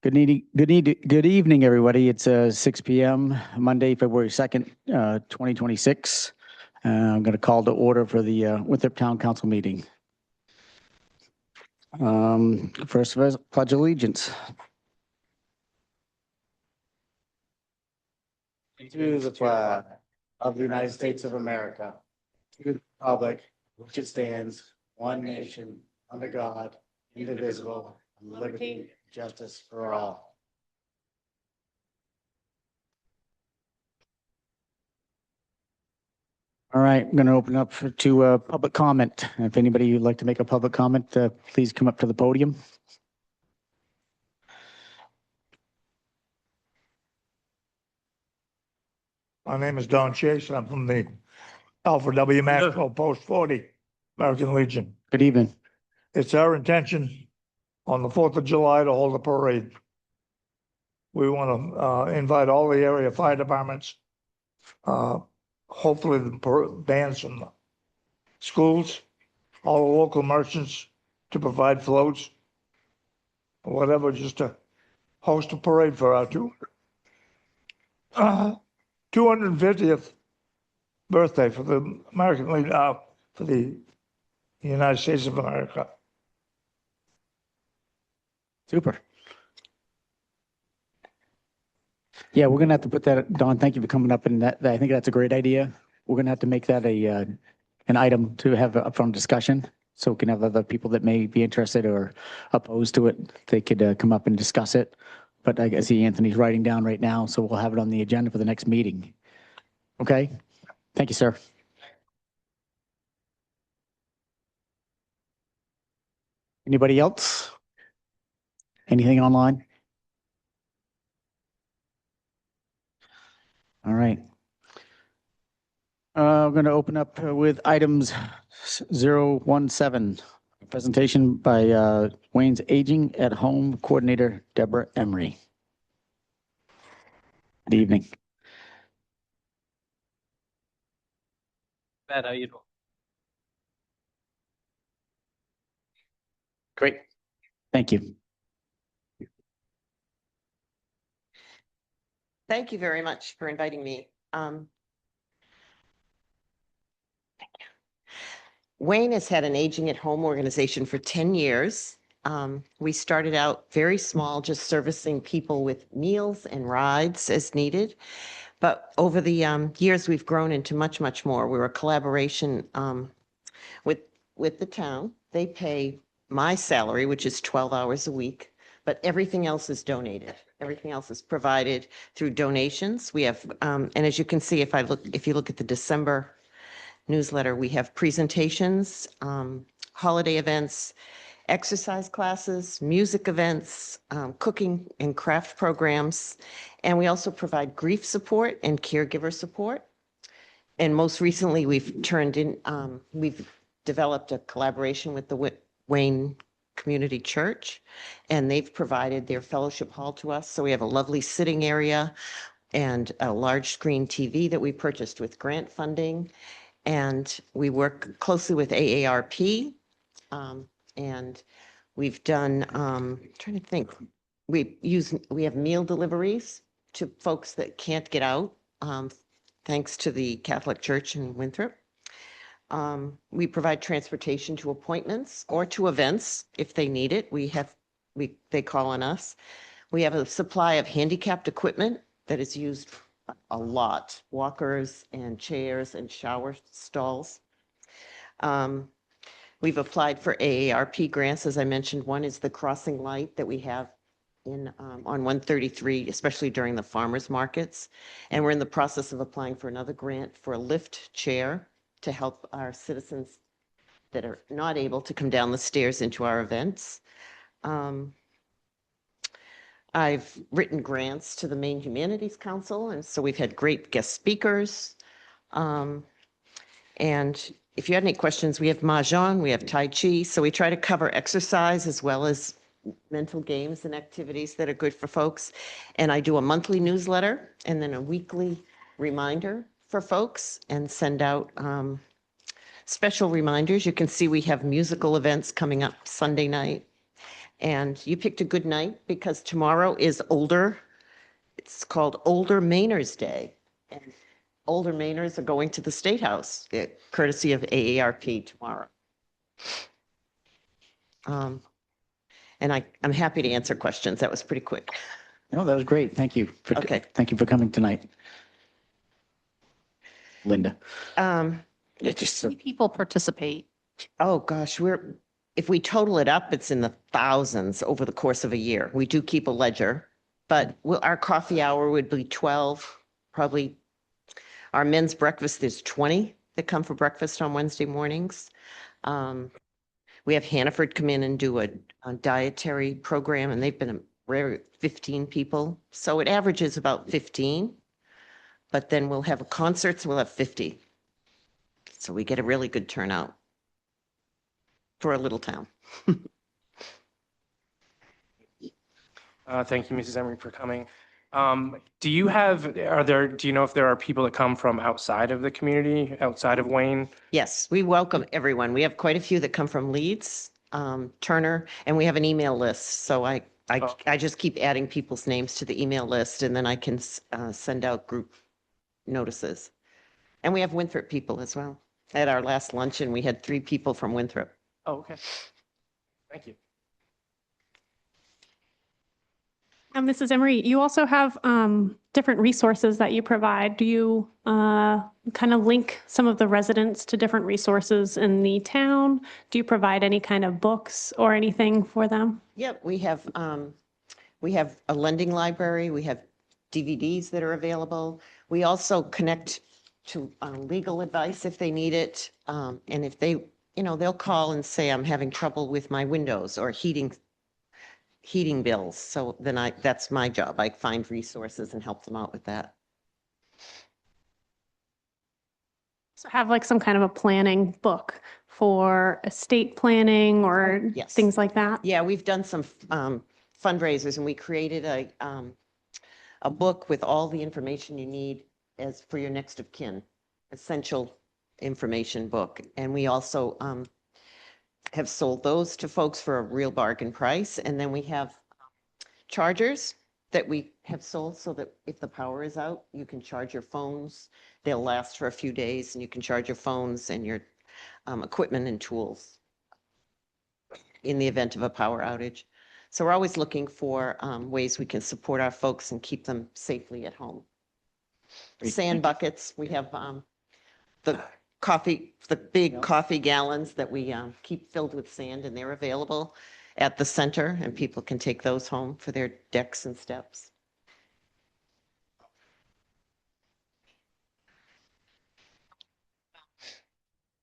Good evening, everybody. It's 6 p.m., Monday, February 2nd, 2026. I'm going to call to order for the Winthrop Town Council meeting. First of all, pledge allegiance. To the flag of the United States of America, to the republic which it stands, one nation, under God, indivisible, with liberty and justice for all. All right, I'm going to open up to public comment. If anybody would like to make a public comment, please come up to the podium. My name is Don Chase. I'm from the Alpha W Maxwell Post 40, American Legion. Good evening. It's our intention on the 4th of July to hold a parade. We want to invite all the area fire departments, hopefully the bands from the schools, all the local merchants to provide floats, or whatever, just to host a parade for our 250th birthday for the American Legion, for the United States of America. Super. Yeah, we're going to have to put that, Don, thank you for coming up, and that I think that's a great idea. We're going to have to make that an item to have up from discussion, so we can have other people that may be interested or opposed to it. They could come up and discuss it. But I see Anthony's writing down right now, so we'll have it on the agenda for the next meeting. Okay? Thank you, sir. Anybody else? Anything online? All right. I'm going to open up with items 017, a presentation by Wayne's Aging at Home Coordinator, Deborah Emery. Good evening. Matt, how you doing? Great. Thank you. Thank you very much for inviting me. Wayne has had an aging at home organization for 10 years. We started out very small, just servicing people with meals and rides as needed. But over the years, we've grown into much, much more. We're a collaboration with the town. They pay my salary, which is 12 hours a week, but everything else is donated. Everything else is provided through donations. We have, and as you can see, if you look at the December newsletter, we have presentations, holiday events, exercise classes, music events, cooking and craft programs. And we also provide grief support and caregiver support. And most recently, we've developed a collaboration with the Wayne Community Church, and they've provided their fellowship hall to us. So we have a lovely sitting area and a large screen TV that we purchased with grant funding. And we work closely with AARP. And we've done, trying to think, we have meal deliveries to folks that can't get out, thanks to the Catholic Church in Winthrop. We provide transportation to appointments or to events if they need it. They call on us. We have a supply of handicapped equipment that is used a lot, walkers and chairs and shower stalls. We've applied for AARP grants. As I mentioned, one is the crossing light that we have on 133, especially during the farmers markets. And we're in the process of applying for another grant for a lift chair to help our citizens that are not able to come down the stairs into our events. I've written grants to the Maine Humanities Council, and so we've had great guest speakers. And if you had any questions, we have Mahjong, we have Tai Chi, so we try to cover exercise as well as mental games and activities that are good for folks. And I do a monthly newsletter and then a weekly reminder for folks and send out special reminders. You can see we have musical events coming up Sunday night. And you picked a good night because tomorrow is it's called Older Mainers Day. And older Mainers are going to the State House, courtesy of AARP tomorrow. And I'm happy to answer questions. That was pretty quick. No, that was great. Thank you. Okay. Thank you for coming tonight. Linda. Yeah, just Many people participate. Oh, gosh, if we total it up, it's in the thousands over the course of a year. We do keep a ledger, but our coffee hour would be 12, probably. Our men's breakfast, there's 20 that come for breakfast on Wednesday mornings. We have Hannaford come in and do a dietary program, and they've been a rare 15 people. So it averages about 15, but then we'll have concerts, we'll have 50. So we get a really good turnout for a little town. Thank you, Mrs. Emery, for coming. Do you know if there are people that come from outside of the community, outside of Wayne? Yes, we welcome everyone. We have quite a few that come from Leeds, Turner, and we have an email list. So I just keep adding people's names to the email list, and then I can send out group notices. And we have Winthrop people as well. At our last luncheon, we had 3 people from Winthrop. Oh, okay. Thank you. Mrs. Emery, you also have different resources that you provide. Do you kind of link some of the residents to different resources in the town? Do you provide any kind of books or anything for them? Yep, we have a lending library. We have DVDs that are available. We also connect to legal advice if they need it. And if they'll call and say, I'm having trouble with my windows or heating bills. So then that's my job. I find resources and help them out with that. So have like some kind of a planning book for estate planning or Yes. things like that? Yeah, we've done some fundraisers and we created a book with all the information you need as for your next of kin, essential information book. And we also have sold those to folks for a real bargain price. And then we have chargers that we have sold so that if the power is out, you can charge your phones. They'll last for a few days and you can charge your phones and your equipment and tools in the event of a power outage. So we're always looking for ways we can support our folks and keep them safely at home. Great. Sand buckets, we have the big coffee gallons that we keep filled with sand, and they're available at the center, and people can take those home for their decks and steps.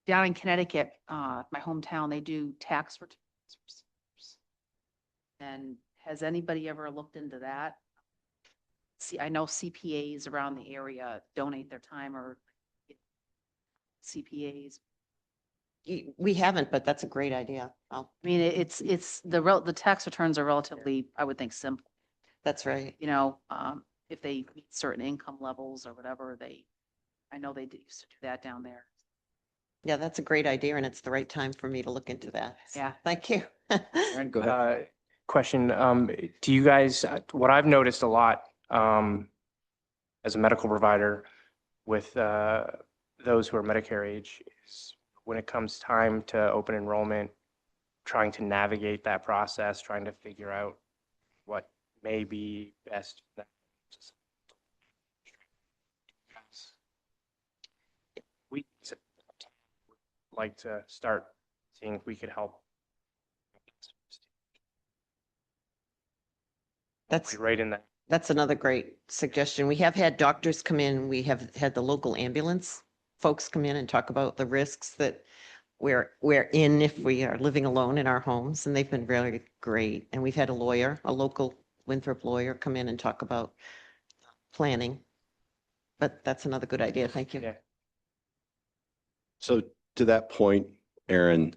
Down in Connecticut, my hometown, they do tax returns. And has anybody ever looked into that? See, I know CPAs around the area donate their time or CPAs. We haven't, but that's a great idea. I mean, it's the tax returns are relatively, I would think, simple. That's right. You know, if they meet certain income levels or whatever, I know they used to do that down there. Yeah, that's a great idea, and it's the right time for me to look into that. Yeah. Thank you. Aaron, go ahead. Question, do you guys, what I've noticed a lot as a medical provider with those who are Medicare age is when it comes time to open enrollment, trying to navigate that process, trying to figure out what may be best. We like to start seeing if we could help. That's Right in that. That's another great suggestion. We have had doctors come in. We have had the local ambulance folks come in and talk about the risks that we're in if we are living alone in our homes, and they've been really great. And we've had a local Winthrop lawyer come in and talk about planning. But that's another good idea. Thank you. Yeah. So to that point, Aaron,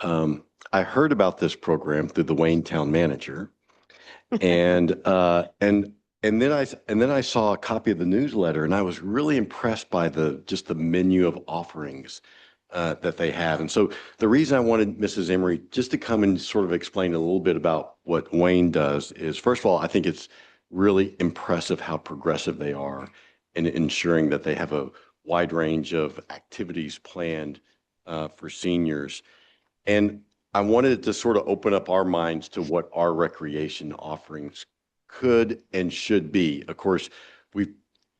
I heard about this program through the Wayne Town manager. And then I saw a copy of the newsletter and I was really impressed by just the menu of offerings that they have. And so the reason I wanted Mrs. Emery just to come and sort of explain a little bit about what Wayne does is, first of all, I think it's really impressive how progressive they are in ensuring that they have a wide range of activities planned for seniors. And I wanted to sort of open up our minds to what our recreation offerings could and should be. Of course, we've,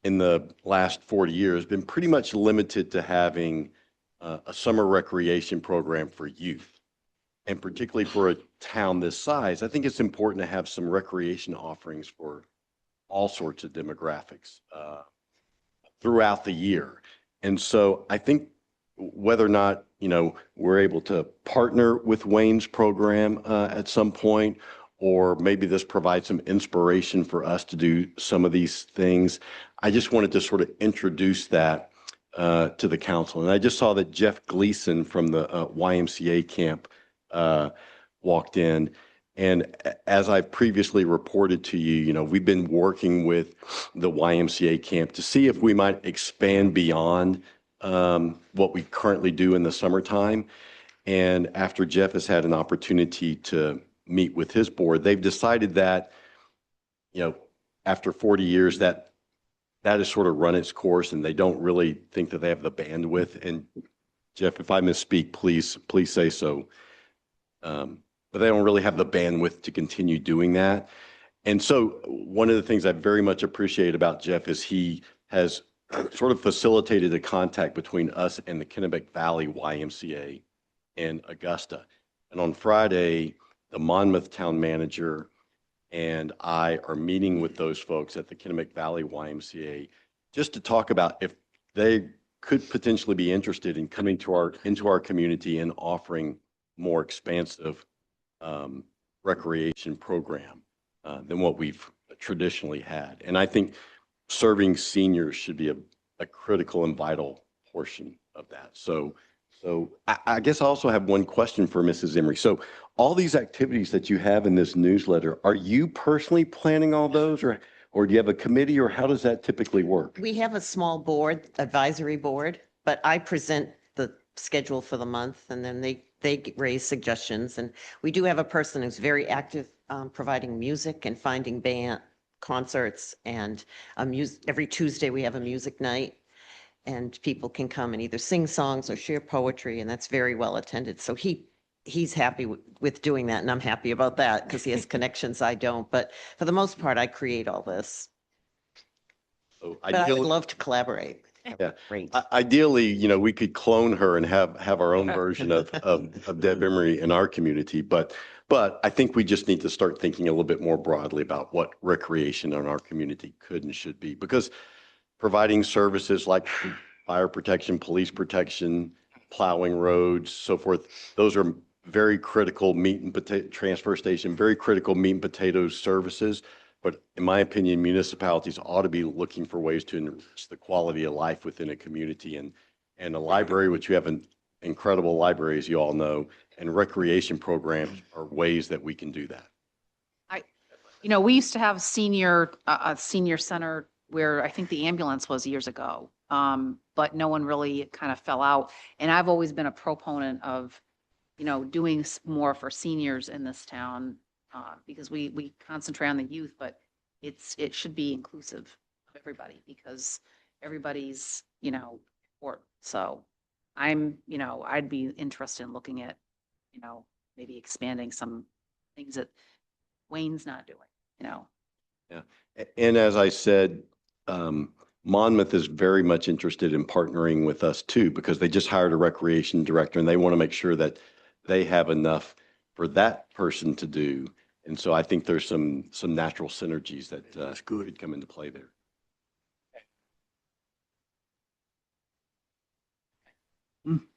in the last 40 years, been pretty much limited to having a summer recreation program for youth. And particularly for a town this size, I think it's important to have some recreation offerings for all sorts of demographics throughout the year. And so I think whether or not, we're able to partner with Wayne's program at some point, or maybe this provides some inspiration for us to do some of these things. I just wanted to sort of introduce that to the council. And I just saw that Jeff Gleason from the YMCA camp walked in. And as I've previously reported to you, we've been working with the YMCA camp to see if we might expand beyond what we currently do in the summertime. And after Jeff has had an opportunity to meet with his board, they've decided that, after 40 years, that has sort of run its course, and they don't really think that they have the bandwidth. And Jeff, if I misspeak, please say so. But they don't really have the bandwidth to continue doing that. And so one of the things I very much appreciate about Jeff is he has sort of facilitated a contact between us and the Kennebec Valley YMCA in Augusta. And on Friday, the Monmouth town manager and I are meeting with those folks at the Kennebec Valley YMCA just to talk about if they could potentially be interested in coming to into our community and offering more expansive recreation program than what we've traditionally had. And I think serving seniors should be a critical and vital portion of that. So I guess I also have one question for Mrs. Emery. So all these activities that you have in this newsletter, are you personally planning all those, or do you have a committee, or how does that typically work? We have a small board, advisory board, but I present the schedule for the month, and then they raise suggestions. And we do have a person who's very active providing music and finding band concerts, and every Tuesday we have a music night, and people can come and either sing songs or share poetry, and that's very well attended. So he's happy with doing that, and I'm happy about that because he has connections I don't. But for the most part, I create all this. So But I would love to collaborate. Yeah. Great. Ideally, we could clone her and have our own version of Deb Emery in our community. But I think we just need to start thinking a little bit more broadly about what recreation in our community could and should be, because providing services like fire protection, police protection, plowing roads, so forth, those are very critical meat and potato transfer station, very critical meat and potatoes services. But in my opinion, municipalities ought to be looking for ways to enrich the quality of life within a community, and a library, which you have an incredible library, as you all know, and recreation programs are ways that we can do that. We used to have a senior center where I think the ambulance was years ago. But no one really kind of fell out. And I've always been a proponent of, doing more for seniors in this town, because we concentrate on the youth, but it should be inclusive of everybody, because everybody's, important. So I'd be interested in looking at, maybe expanding some things that Wayne's not doing, Yeah. And as I said, Monmouth is very much interested in partnering with us too, because they just hired a recreation director and they want to make sure that they have enough for that person to do. And so I think there's some natural synergies that could come into play there.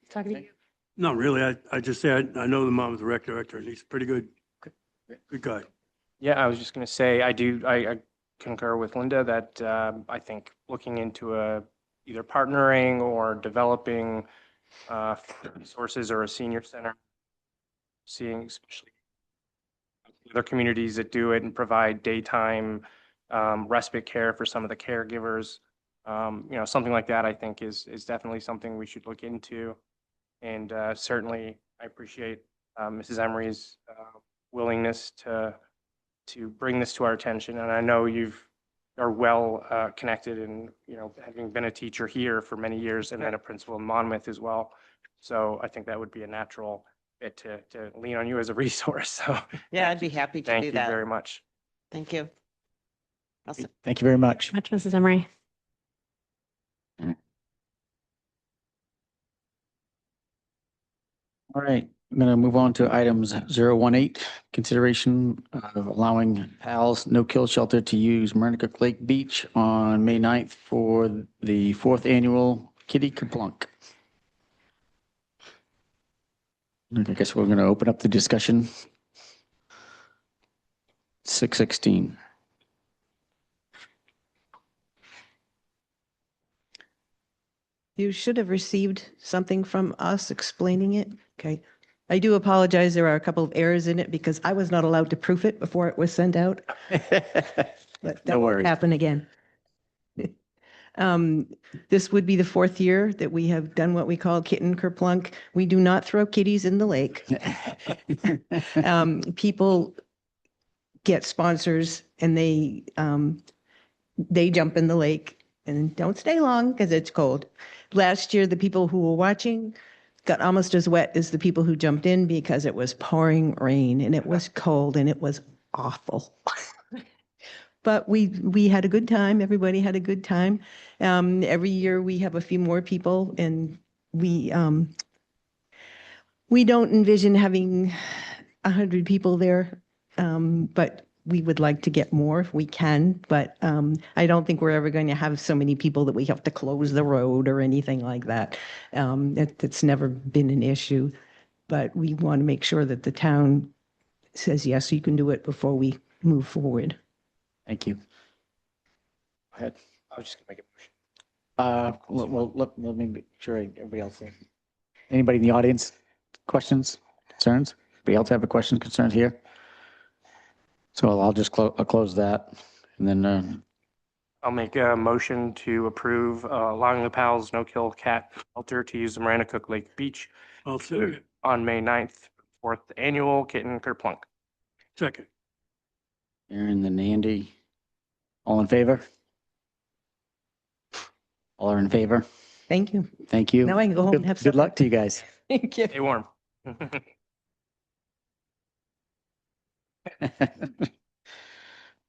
Talking to you. No, really, I just say I know the mom of the rec director, and he's pretty good guy. Yeah, I was just going to say, I concur with Linda that I think looking into either partnering or developing resources or a senior center, seeing especially other communities that do it and provide daytime respite care for some of the caregivers, something like that, I think is definitely something we should look into. And certainly, I appreciate Mrs. Emery's willingness to bring this to our attention. And I know are well connected and, having been a teacher here for many years and then a principal in Monmouth as well. So I think that would be a natural fit to lean on you as a resource. So Yeah, I'd be happy to thank do you that. very much. Thank you. Awesome. Thank you very much. Much, Mrs. Emery. All right, I'm going to move on to items 018, consideration of allowing PALS No Kill Shelter to use Marinacook Lake Beach on May 9th for the 4th annual Kitty Kerplunk. I guess we're going to open up the discussion. 6:16. You should have received something from us explaining it. Okay. I do apologize. There are a couple of errors in it because I was not allowed to proof it before it was sent out, but No that won't worries. happen again. This would be the 4th year that we have done what we call kitten kerplunk. We do not throw kitties in the lake. People get sponsors and they jump in the lake and don't stay long because it's cold. Last year, the people who were watching got almost as wet as the people who jumped in because it was pouring rain and it was cold and it was awful. But we had a good time. Everybody had a good time. Every year we have a few more people, and we don't envision having 100 people there, but we would like to get more if we can. But I don't think we're ever going to have so many people that we have to close the road or anything like that. It's never been an issue, but we want to make sure that the town says, yes, you can do it before we move forward. Thank you. Go ahead. I was just gonna make a motion. Well, let me make sure everybody else. Anybody in the audience, questions, concerns? Anybody else have a question, concern here? So I'll just close that and then, I'll make a motion to approve allowing the PALS No Kill Cat Shelter to use the Marinacook Lake Beach I'll second. on May 9th, 4th annual Kitten Kerplunk. Second. Aaron, then Andy, all in favor? All are in favor? Thank you. Thank you. Now I can go home and have Good supper. luck to you guys. Thank you. Stay warm.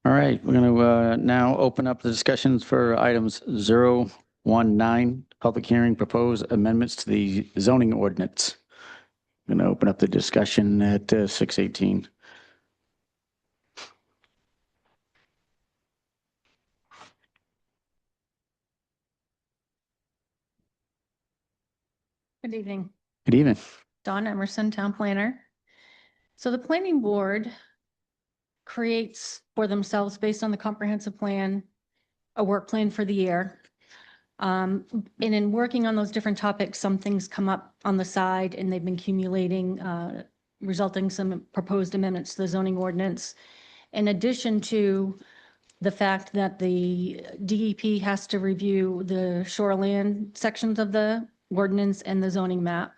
All right, we're going to now open up the discussions for items 019, public hearing, proposed amendments to the zoning ordinance. I'm going to open up the discussion at 6:18. Good evening. Good evening. Dawn Emerson, Town Planner. So the planning board creates for themselves, based on the comprehensive plan, a work plan for the year. And in working on those different topics, some things come up on the side and they've been accumulating, resulting some proposed amendments to the zoning ordinance. In addition to the fact that the DEP has to review the shoreland sections of the ordinance and the zoning map.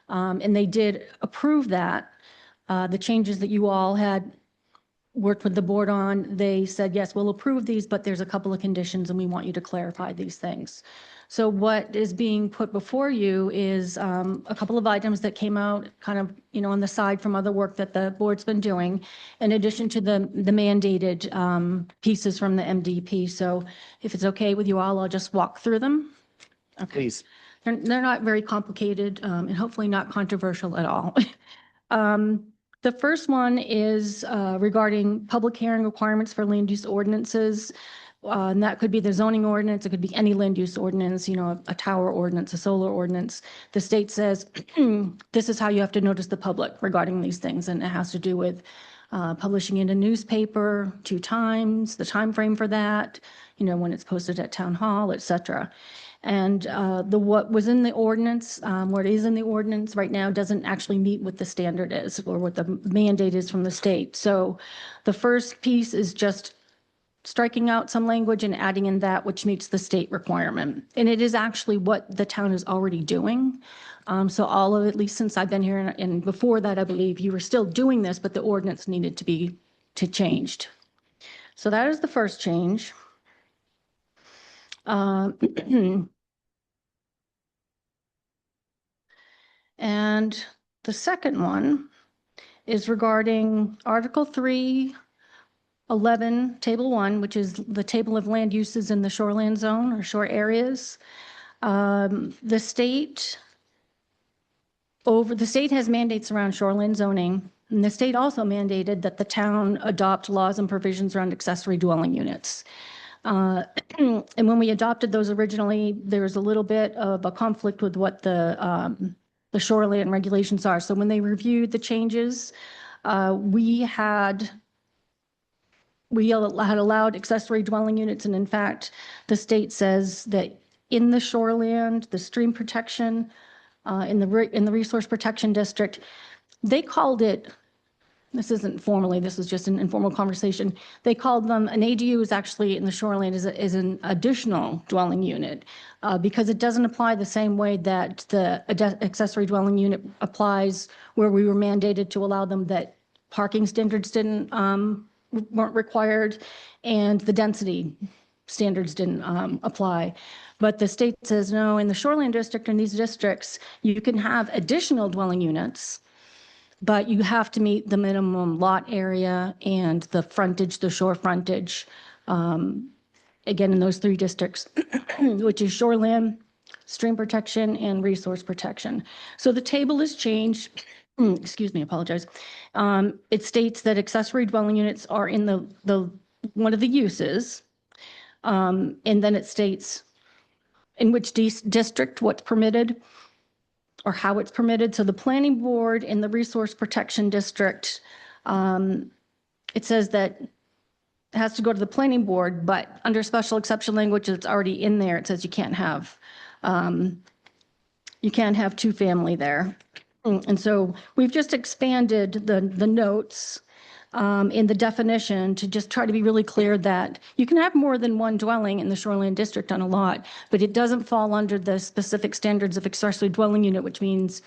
And they did approve that. The changes that you all had worked with the board on, they said, yes, we'll approve these, but there's a couple of conditions and we want you to clarify these things. So what is being put before you is a couple of items that came out kind of, on the side from other work that the board's been doing, in addition to the mandated pieces from the MDP. So if it's okay with you all, I'll just walk through them. Okay. Please. They're not very complicated and hopefully not controversial at all. The first one is regarding public hearing requirements for land use ordinances. And that could be the zoning ordinance. It could be any land use ordinance, a tower ordinance, a solar ordinance. The state says, this is how you have to notice the public regarding these things. And it has to do with publishing in a newspaper 2 times, the time frame for that, when it's posted at town hall, et cetera. And what was in the ordinance, what is in the ordinance right now doesn't actually meet what the standard is or what the mandate is from the state. So the first piece is just striking out some language and adding in that which meets the state requirement. And it is actually what the town is already doing. So all of, at least since I've been here and before that, I believe you were still doing this, but the ordinance needed to be changed. So that is the first change. And the second one is regarding Article 311, Table 1, which is the table of land uses in the shoreland zone or shore areas. The state has mandates around shoreline zoning, and the state also mandated that the town adopt laws and provisions around accessory dwelling units. And when we adopted those originally, there was a little bit of a conflict with what the shoreline regulations are. So when they reviewed the changes, we had allowed accessory dwelling units, and in fact, the state says that in the shoreland, the stream protection, in the resource protection district, they called it, this isn't formally, this is just an informal conversation, they called them, an ADU is actually in the shoreland is an additional dwelling unit because it doesn't apply the same way that the accessory dwelling unit applies, where we were mandated to allow them that parking standards weren't required and the density standards didn't apply. But the state says, no, in the shoreline district, in these districts, you can have additional dwelling units, but you have to meet the minimum lot area and the frontage, the shore frontage, again, in those three districts, which is shoreline, stream protection, and resource protection. So the table is changed. Excuse me, apologize. It states that accessory dwelling units are in the one of the uses. And then it states in which district, what's permitted or how it's permitted. So the planning board in the resource protection district, it says that it has to go to the planning board, but under special exception language that's already in there, it says you can't have two family there. And so we've just expanded the notes in the definition to just try to be really clear that you can have more than one dwelling in the shoreline district on a lot, but it doesn't fall under the specific standards of accessory dwelling unit, which means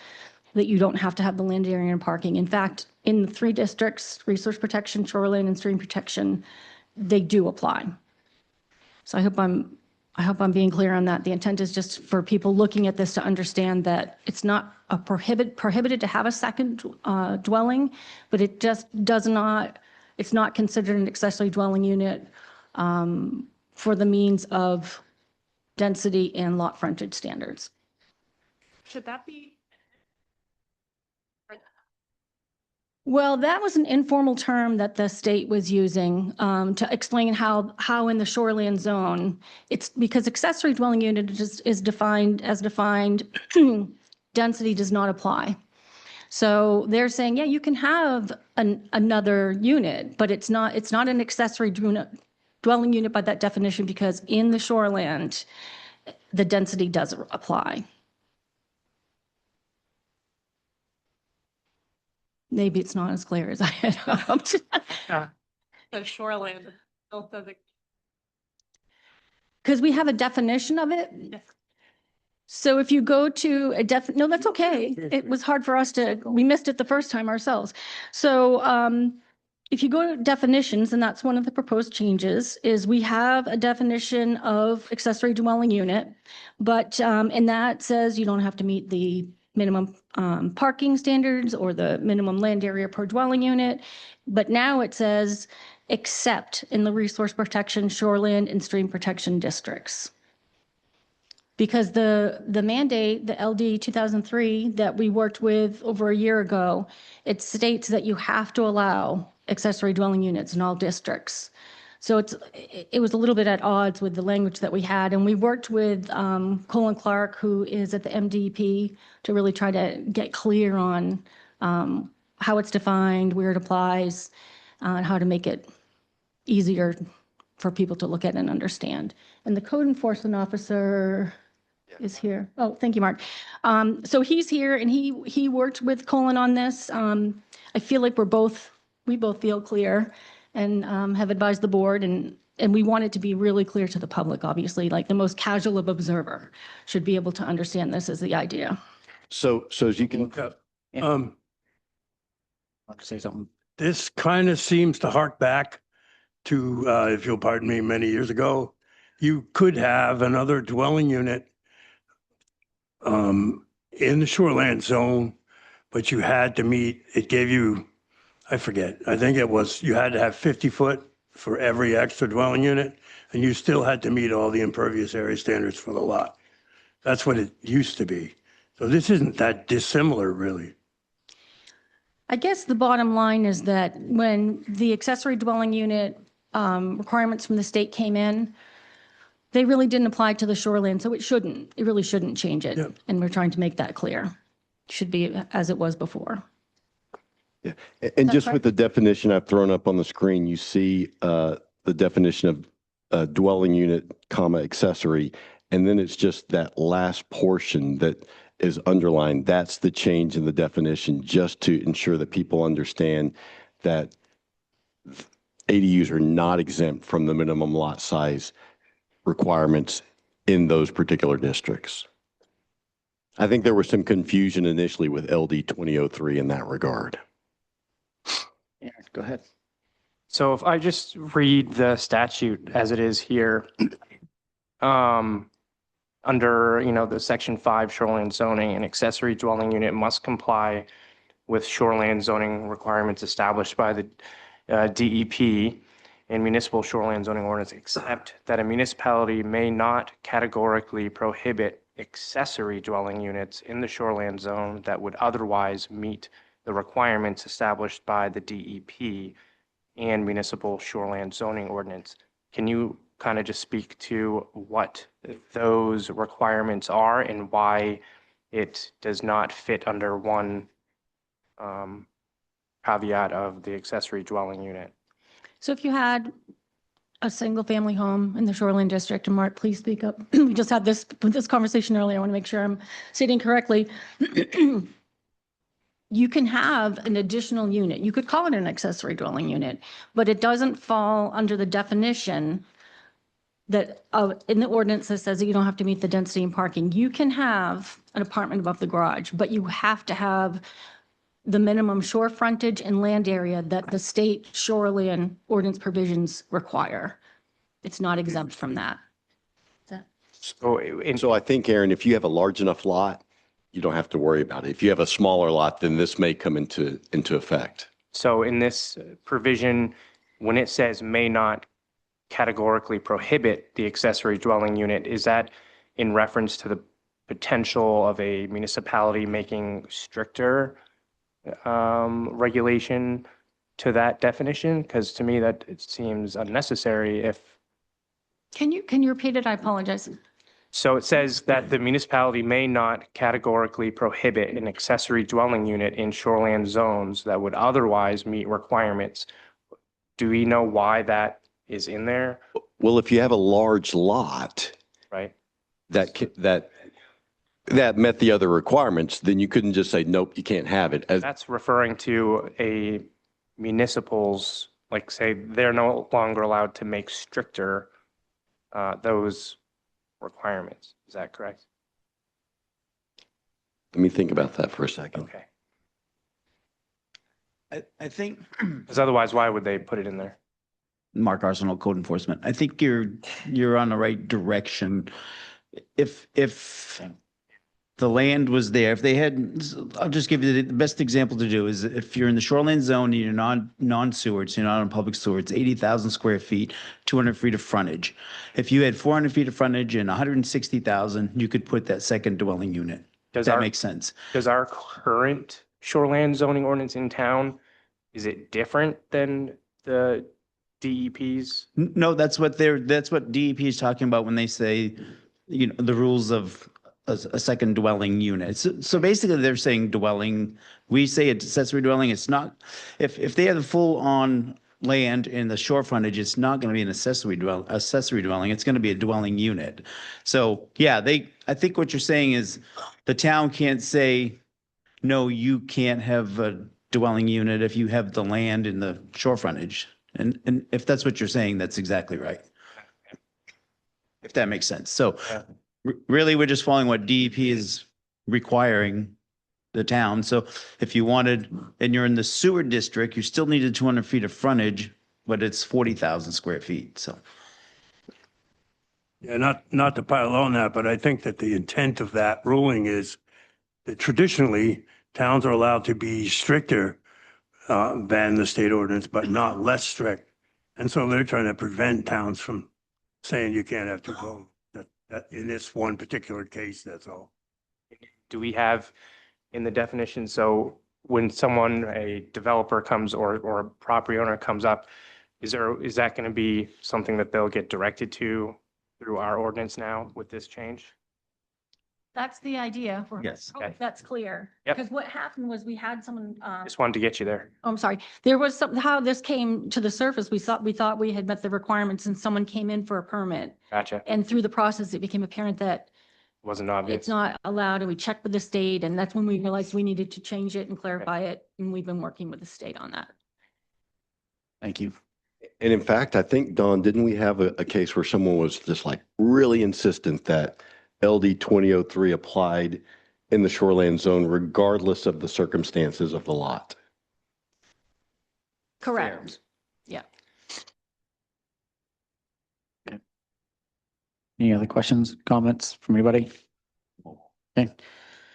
that you don't have to have the land area and parking. In fact, in the three districts, resource protection, shoreline, and stream protection, they do apply. So I hope I'm being clear on that. The intent is just for people looking at this to understand that it's not a prohibited to have a second dwelling, but it just it's not considered an accessory dwelling unit for the means of density and lot frontage standards. Should that be? Well, that was an informal term that the state was using to explain how in the shoreline zone, it's because accessory dwelling unit is defined as defined, density does not apply. So they're saying, yeah, you can have another unit, but it's not an accessory dwelling unit by that definition, because in the shoreland, the density does apply. Maybe it's not as clear as I had hoped. The shoreland. Because we have a definition of it. So if you go to no, that's okay. It was hard for us we missed it the first time ourselves. So if you go to definitions, and that's one of the proposed changes, is we have a definition of accessory dwelling unit, but, and that says you don't have to meet the minimum parking standards or the minimum land area per dwelling unit. But now it says, except in the resource protection, shoreland, and stream protection districts. Because the mandate, the LD 2003 that we worked with over a year ago, it states that you have to allow accessory dwelling units in all districts. So it was a little bit at odds with the language that we had, and we worked with Colin Clark, who is at the MDP, to really try to get clear on how it's defined, where it applies, and how to make it easier for people to look at and understand. And the code enforcement officer is here. Oh, thank you, Mark. So he's here, and he worked with Colin on this. I feel like we both feel clear and have advised the board, and we want it to be really clear to the public, obviously, like the most casual of observer should be able to understand this as the idea. So as you can, Look up. Yeah. Um, Want to say something? this kind of seems to hark back to, if you'll pardon me, many years ago. You could have another dwelling unit in the shoreland zone, but you had to meet, it gave you, I forget, I think it was, you had to have 50 foot for every extra dwelling unit, and you still had to meet all the impervious area standards for the lot. That's what it used to be. So this isn't that dissimilar, really. I guess the bottom line is that when the accessory dwelling unit requirements from the state came in, they really didn't apply to the shoreline, so it really shouldn't change it. Yep. And we're trying to make that clear. Should be as it was before. yeah. And that just correct? with the definition I've thrown up on the screen, you see the definition of dwelling unit, comma, accessory. And then it's just that last portion that is underlined. That's the change in the definition, just to ensure that people understand that ADUs are not exempt from the minimum lot size requirements in those particular districts. I think there was some confusion initially with LD 2003 in that regard. Yeah, go ahead. So if I just read the statute as it is here, under, the section 5 shoreline zoning, an accessory dwelling unit must comply with shoreline zoning requirements established by the DEP and municipal shoreline zoning ordinance, except that a municipality may not categorically prohibit accessory dwelling units in the shoreline zone that would otherwise meet the requirements established by the DEP and municipal shoreline zoning ordinance. Can you kind of just speak to what those requirements are and why it does not fit under one caveat of the accessory dwelling unit? So if you had a single family home in the shoreline district, and Mark, please speak up. We just had this conversation earlier. I want to make sure I'm stating correctly. You can have an additional unit. You could call it an accessory dwelling unit, but it doesn't fall under the definition that in the ordinance that says that you don't have to meet the density and parking. You can have an apartment above the garage, but you have to have the minimum shore frontage and land area that the state shoreline ordinance provisions require. It's not exempt from that. So I think, Aaron, if you have a large enough lot, you don't have to worry about it. If you have a smaller lot, then this may come into effect. So in this provision, when it says may not categorically prohibit the accessory dwelling unit, is that in reference to the potential of a municipality making stricter regulation to that definition? Because to me, that it seems unnecessary if. Can you repeat it? I apologize. So it says that the municipality may not categorically prohibit an accessory dwelling unit in shoreland zones that would otherwise meet requirements. Do we know why that is in there? Well, if you have a large lot Right? that met the other requirements, then you couldn't just say, nope, you can't have it. That's referring to a municipal's, like say, they're no longer allowed to make stricter those requirements. Is that correct? Let me think about that for a second. Okay. I think, Because otherwise, why would they put it in there? Mark Arsenal, code enforcement, I think you're on the right direction. If the land was there, if they had, I'll just give you the best example to do is if you're in the shoreline zone, and you're non-sewered, so you're not on public sewer, it's 80,000 square feet, 200 feet of frontage. If you had 400 feet of frontage and 160,000, you could put that second dwelling unit. That makes sense. Does our current shoreland zoning ordinance in town, is it different than the DEP's? No, that's what DEP is talking about when they say, the rules of a second dwelling unit. So basically they're saying dwelling, we say it's accessory dwelling. It's not, if they have the full on land in the shore frontage, it's not going to be an accessory dwelling. It's going to be a dwelling unit. So yeah, I think what you're saying is the town can't say, no, you can't have a dwelling unit if you have the land in the shore frontage. And if that's what you're saying, that's exactly right. If that makes sense. So Yeah. really, we're just following what DEP is requiring the town. So if you wanted, and you're in the sewer district, you still needed 200 feet of frontage, but it's 40,000 square feet, so. Yeah, not to pile on that, but I think that the intent of that ruling is that traditionally towns are allowed to be stricter than the state ordinance, but not less strict. And so they're trying to prevent towns from saying you can't have two homes. That in this one particular case, that's all. Do we have in the definition, so when someone, a developer comes or a property owner comes up, is that going to be something that they'll get directed to through our ordinance now with this change? That's the idea. Yes. Hope that's clear. Yep. Because what happened was we had someone, Just wanted to get you there. I'm sorry, there was how this came to the surface. We thought we had met the requirements and someone came in for a permit. Gotcha. And through the process, it became apparent that Wasn't obvious. it's not allowed, and we checked with the state, and that's when we realized we needed to change it and clarify it, and we've been working with the state on that. Thank you. And in fact, I think, Don, didn't we have a case where someone was just like really insistent that LD 2003 applied in the shoreland zone regardless of the circumstances of the lot? Correct. Yeah. Any other questions, comments from anybody? Okay,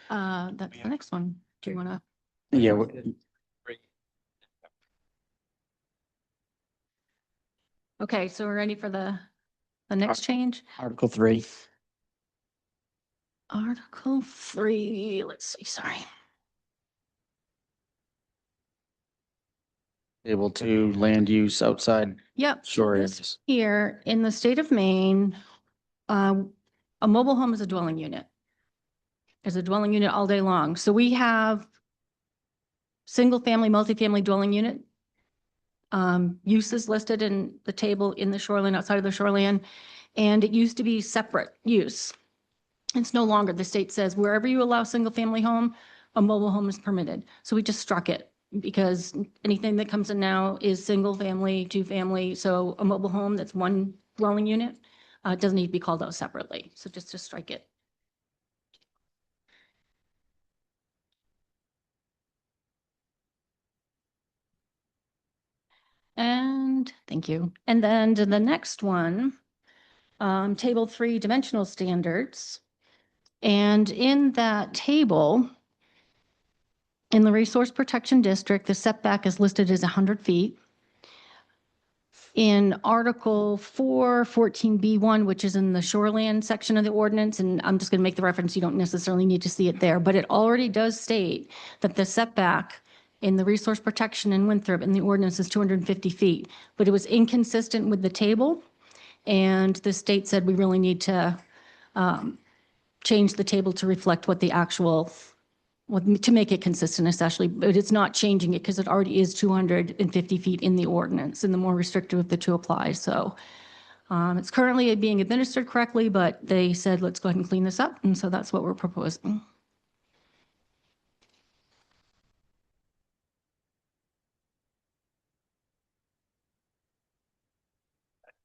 That's the next one. Do you want to? yeah, Okay, so we're ready for the next change? Article 3. Article 3, let's see, sorry. Able to land use outside Yep. shore this areas. Here in the state of Maine, a mobile home is a dwelling unit. Is a dwelling unit all day long. So we have single-family, multifamily dwelling unit uses listed in the table in the shoreline, outside of the shoreline, and it used to be separate use. It's no longer. The state says wherever you allow single-family home, a mobile home is permitted. So we just struck it because anything that comes in now is single-family, two-family. So a mobile home that's one dwelling unit doesn't need to be called out separately. So just to strike it. And thank you. And then to the next one, table 3 dimensional standards. And in that table, in the resource protection district, the setback is listed as 100 feet. In Article 4, 14B1, which is in the shoreland section of the ordinance, and I'm just going to make the reference, you don't necessarily need to see it there, but it already does state that the setback in the resource protection in Winthrop in the ordinance is 250 feet, but it was inconsistent with the table. And the state said we really need to change the table to reflect what the actual, to make it consistent essentially, but it's not changing it because it already is 250 feet in the ordinance and the more restrictive of the two apply. So it's currently being administered correctly, but they said, let's go ahead and clean this up. And so that's what we're proposing.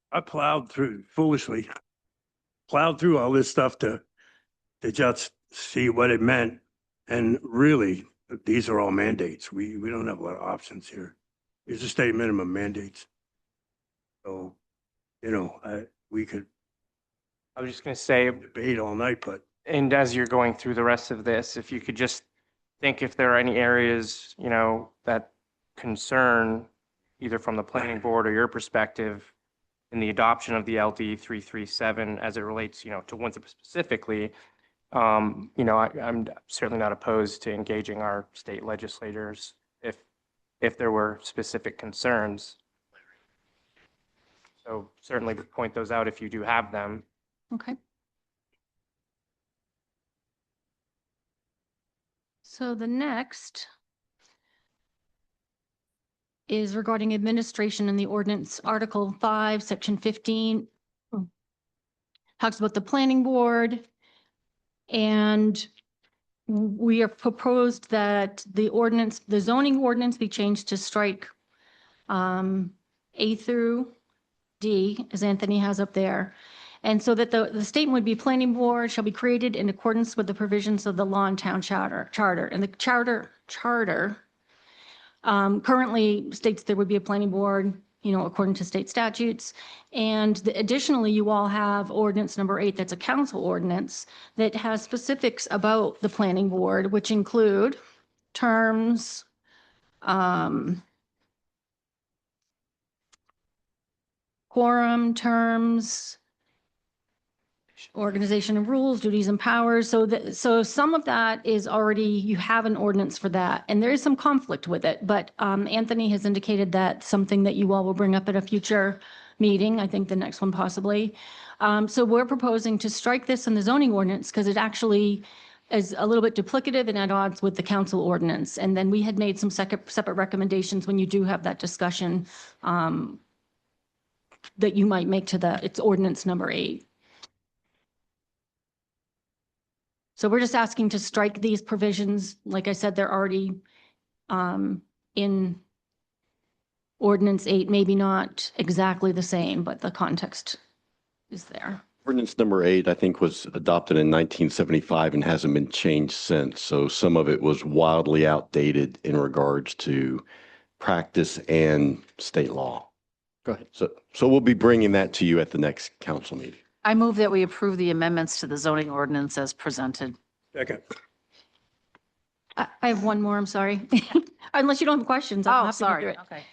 I plowed through foolishly, plowed through all this stuff to just see what it meant. And really, these are all mandates. We don't have a lot of options here. These are state minimum mandates. So, we could I was just going to say, debate all night, but and as you're going through the rest of this, if you could just think if there are any areas, that concern either from the planning board or your perspective in the adoption of the LD 337 as it relates, to Winthrop specifically, I'm certainly not opposed to engaging our state legislators if there were specific concerns. So certainly point those out if you do have them. Okay. So the next is regarding administration in the ordinance, Article 5, Section 15. Talks about the planning board. And we have proposed that the ordinance, the zoning ordinance be changed to strike A through D, as Anthony has up there. And so that the statement would be planning board shall be created in accordance with the provisions of the law and town charter. And the charter currently states there would be a planning board, according to state statutes. And additionally, you all have ordinance number 8, that's a council ordinance that has specifics about the planning board, which include terms, quorum, terms, organization and rules, duties and powers. So some of that is already, you have an ordinance for that, and there is some conflict with it. But Anthony has indicated that something that you all will bring up at a future meeting, I think the next one possibly. So we're proposing to strike this in the zoning ordinance because it actually is a little bit duplicative and at odds with the council ordinance. And then we had made some separate recommendations when you do have that discussion that you might make to it's ordinance number 8. So we're just asking to strike these provisions. Like I said, they're already in ordinance 8, maybe not exactly the same, but the context is there. Ordinance number 8, I think, was adopted in 1975 and hasn't been changed since. So some of it was wildly outdated in regards to practice and state law. Go ahead. So we'll be bringing that to you at the next council meeting. I move that we approve the amendments to the zoning ordinance as presented. Second. I have one more, I'm sorry. Unless you don't have questions. I'm Oh, happy to do sorry. it. Okay.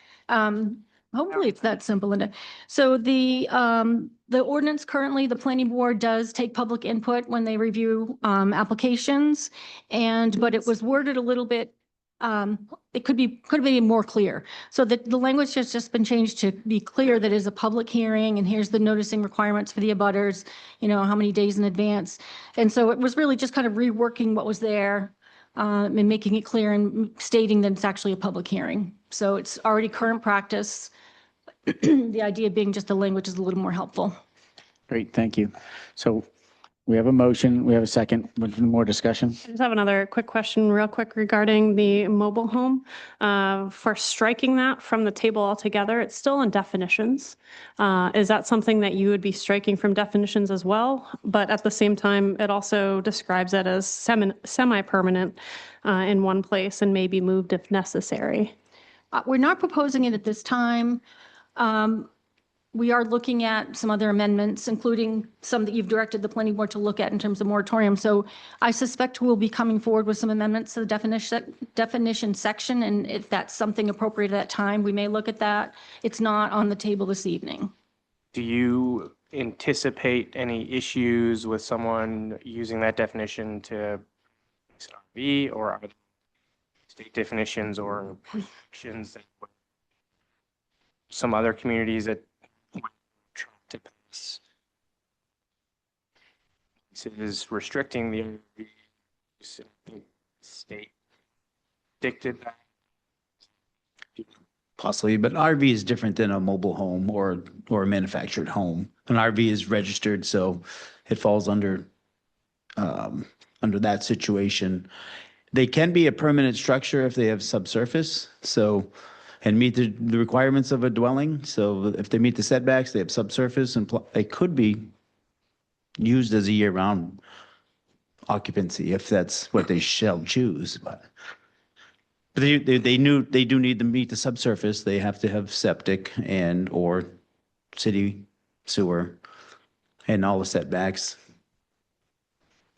Hopefully it's that simple, Linda. So the ordinance currently, the planning board does take public input when they review applications. But it was worded a little bit, it could be more clear. So the language has just been changed to be clear that it is a public hearing and here's the noticing requirements for the abutters, how many days in advance. And so it was really just kind of reworking what was there and making it clear and stating that it's actually a public hearing. So it's already current practice. The idea being just the language is a little more helpful. Great, thank you. So we have a motion, we have a second, more discussion. I just have another quick question real quick regarding the mobile home. For striking that from the table altogether, it's still in definitions. Is that something that you would be striking from definitions as well? But at the same time, it also describes it as semi-permanent in one place and may be moved if necessary. We're not proposing it at this time. We are looking at some other amendments, including some that you've directed the planning board to look at in terms of moratorium. So I suspect we'll be coming forward with some amendments to the definition section. And if that's something appropriate at that time, we may look at that. It's not on the table this evening. Do you anticipate any issues with someone using that definition to RV, or are there state definitions or restrictions that some other communities that try to pass is restricting the RV use? I think state dictated that. Possibly, but RV is different than a mobile home or a manufactured home. An RV is registered, so it falls under that situation. They can be a permanent structure if they have subsurface, and meet the requirements of a dwelling. So if they meet the setbacks, they have subsurface, and they could be used as a year-round occupancy if that's what they shall choose. But they do need to meet the subsurface. They have to have septic or city sewer and all the setbacks.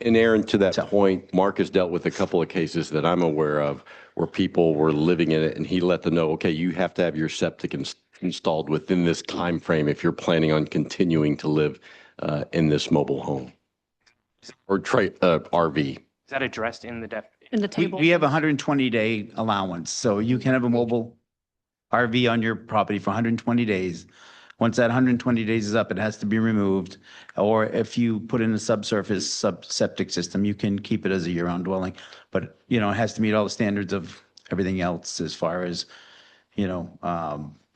And Aaron, to that point, Mark has dealt with a couple of cases that I'm aware of where people were living in it and he let them know, okay, you have to have your septic installed within this time frame if you're planning on continuing to live in this mobile home or RV. Is that addressed in the In the table. We have a 120-day allowance, so you can have a mobile RV on your property for 120 days. Once that 120 days is up, it has to be removed. Or if you put in a subsurface septic system, you can keep it as a year-round dwelling. But, it has to meet all the standards of everything else as far as,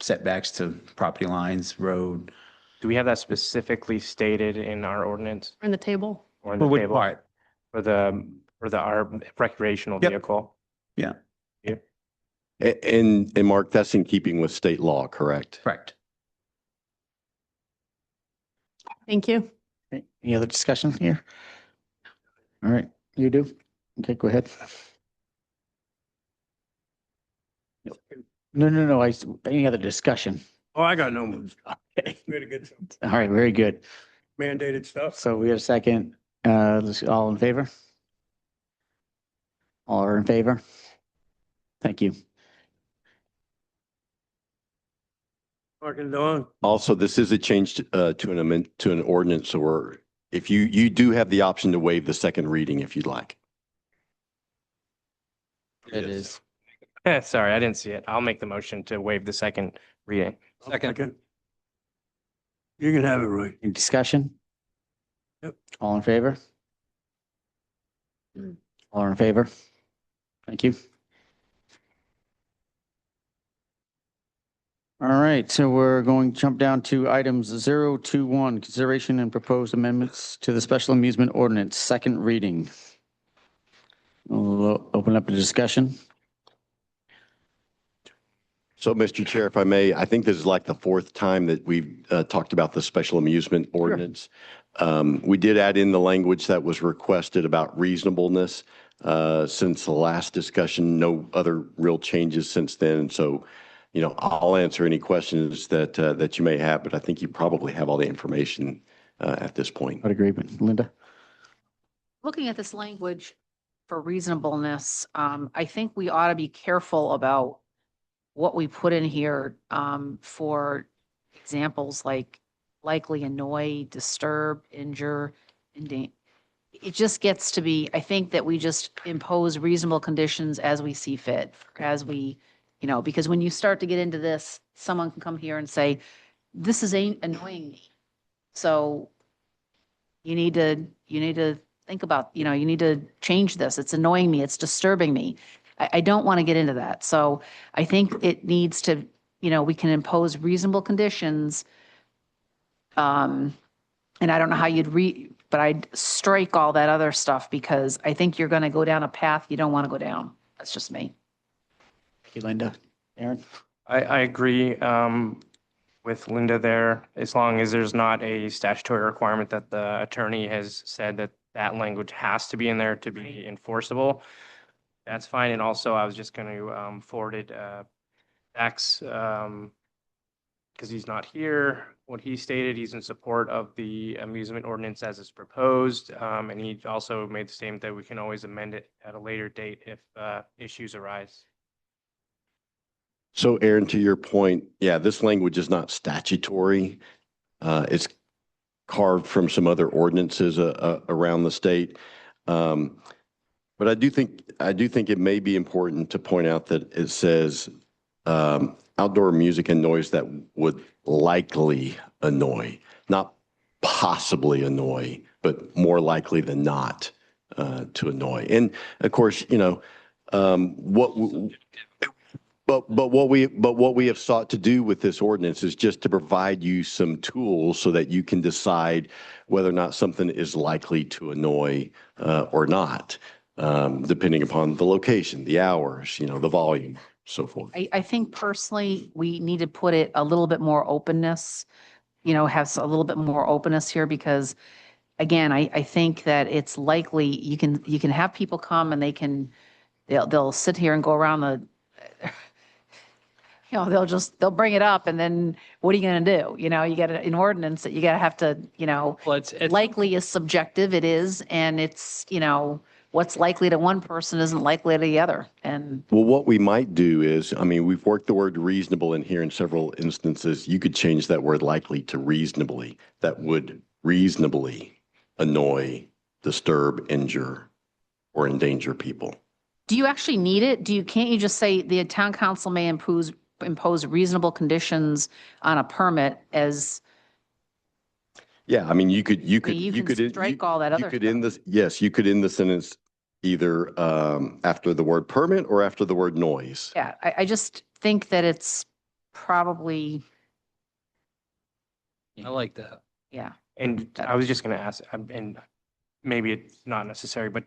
setbacks to property lines, road. Do we have that specifically stated in our ordinance In the table. or in the For which table? part? For our recreational Yep. vehicle? Yeah, And Mark, that's in keeping with state law, correct? correct. Thank you. Any other discussion here? All right, you do? Okay, go ahead. No, any other discussion? Oh, I got no moves. Okay. We had a good All right, very good. mandated stuff. So we have a second, all in favor? All are in favor? Thank you. Marking Dawn. Also, this is a change to an amendment, to an ordinance, so if you do have the option to waive the second reading if you'd like. It is. Sorry, I didn't see it. I'll make the motion to waive the second reading. Second. You can have it, Roy. Any discussion? Yep. All in favor? All are in favor? Thank you. All right, so we're going to jump down to items 021, consideration and proposed amendments to the special amusement ordinance, second reading. We'll open up a discussion. So, Mr. Chair, if I may, I think this is like the fourth time that we've talked about the special amusement ordinance. We did add in the language that was requested about reasonableness. Since the last discussion, no other real changes since then. So, I'll answer any questions that you may have, but I think you probably have all the information at this point. I'd agree, but Linda? Looking at this language for reasonableness, I think we ought to be careful about what we put in here for examples like likely annoy, disturb, injure, it just gets to be, I think that we just impose reasonable conditions as we see fit, as we, because when you start to get into this, someone can come here and say, this is annoying me. So you need to think about, you need to change this. It's annoying me. It's disturbing me. I don't want to get into that. So I think it needs to, we can impose reasonable conditions. And I don't know how but I'd strike all that other stuff because I think you're going to go down a path you don't want to go down. That's just me. Thank you, Linda. Aaron? I agree with Linda there, as long as there's not a statutory requirement that the attorney has said that language has to be in there to be enforceable. That's fine. And also, I was just going to forward it X because he's not here. What he stated, he's in support of the amusement ordinance as it's proposed. And he also made the statement that we can always amend it at a later date if issues arise. So, Aaron, to your point, yeah, this language is not statutory. It's carved from some other ordinances around the state. But I do think it may be important to point out that it says outdoor music and noise that would likely annoy, not possibly annoy, but more likely than not to annoy. And of course, what we have sought to do with this ordinance is just to provide you some tools so that you can decide whether or not something is likely to annoy or not. Depending upon the location, the hours, the volume, so forth. I think personally, we need to put it a little bit more openness, have a little bit more openness here because again, I think that it's likely you can have people come and they'll sit here and go around they'll bring it up and then what are you going to do? You get an ordinance that you got to have to, Well, it's likely is subjective. It is. And it's, what's likely to one person isn't likely to the other. And well, what we might do is, we've worked the word reasonable in here in several instances. You could change that word likely to reasonably. That would reasonably annoy, disturb, injure, or endanger people. do you actually need it? Can't you just say the town council may impose reasonable conditions on a permit as? Yeah, you could strike all that other you could stuff. end this, yes, you could end the sentence either after the word permit or after the word noise. Yeah, I just think that it's probably, I like that. yeah. And I was just going to ask, and maybe it's not necessary, but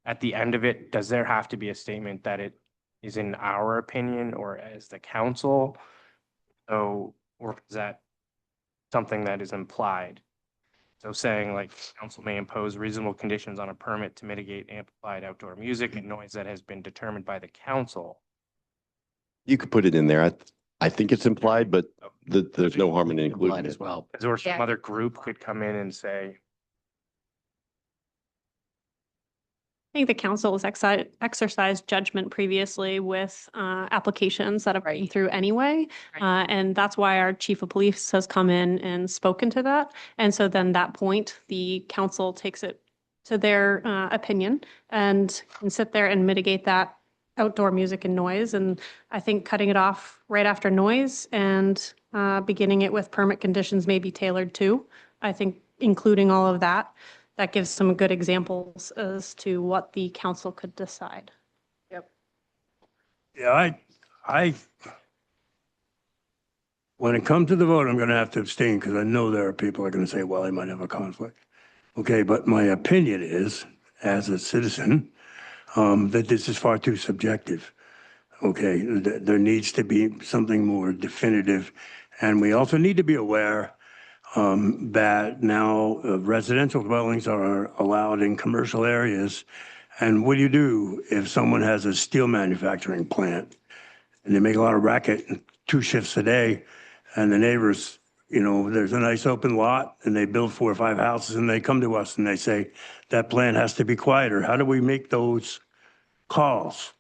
at the end of it, does there have to be a statement that it is in our opinion or as the council? So, or is that something that is implied? So saying like council may impose reasonable conditions on a permit to mitigate amplified outdoor music and noise that has been determined by the council. You could put it in there. I think it's implied, but there's no harm in including Implied it. as well. Or some Yeah. other group could come in and say, I think the council has exercised judgment previously with applications that have been Right. through anyway. Right. And that's why our chief of police has come in and spoken to that. And so then that point, the council takes it to their opinion and can sit there and mitigate that outdoor music and noise. And I think cutting it off right after noise and beginning it with permit conditions may be tailored too. I think including all of that, that gives some good examples as to what the council could decide. Yeah, when it comes to the vote, I'm going to have to abstain because I know there are people that are going to say, well, I might have a conflict. Okay, but my opinion is, as a citizen, that this is far too subjective. Okay, there needs to be something more definitive. And we also need to be aware that now residential dwellings are allowed in commercial areas. And what do you do if someone has a steel manufacturing plant and they make a lot of racket, 2 shifts a day, and the neighbors, there's a nice open lot and they build 4 or 5 houses and they come to us and they say, that plant has to be quieter. How do we make those calls?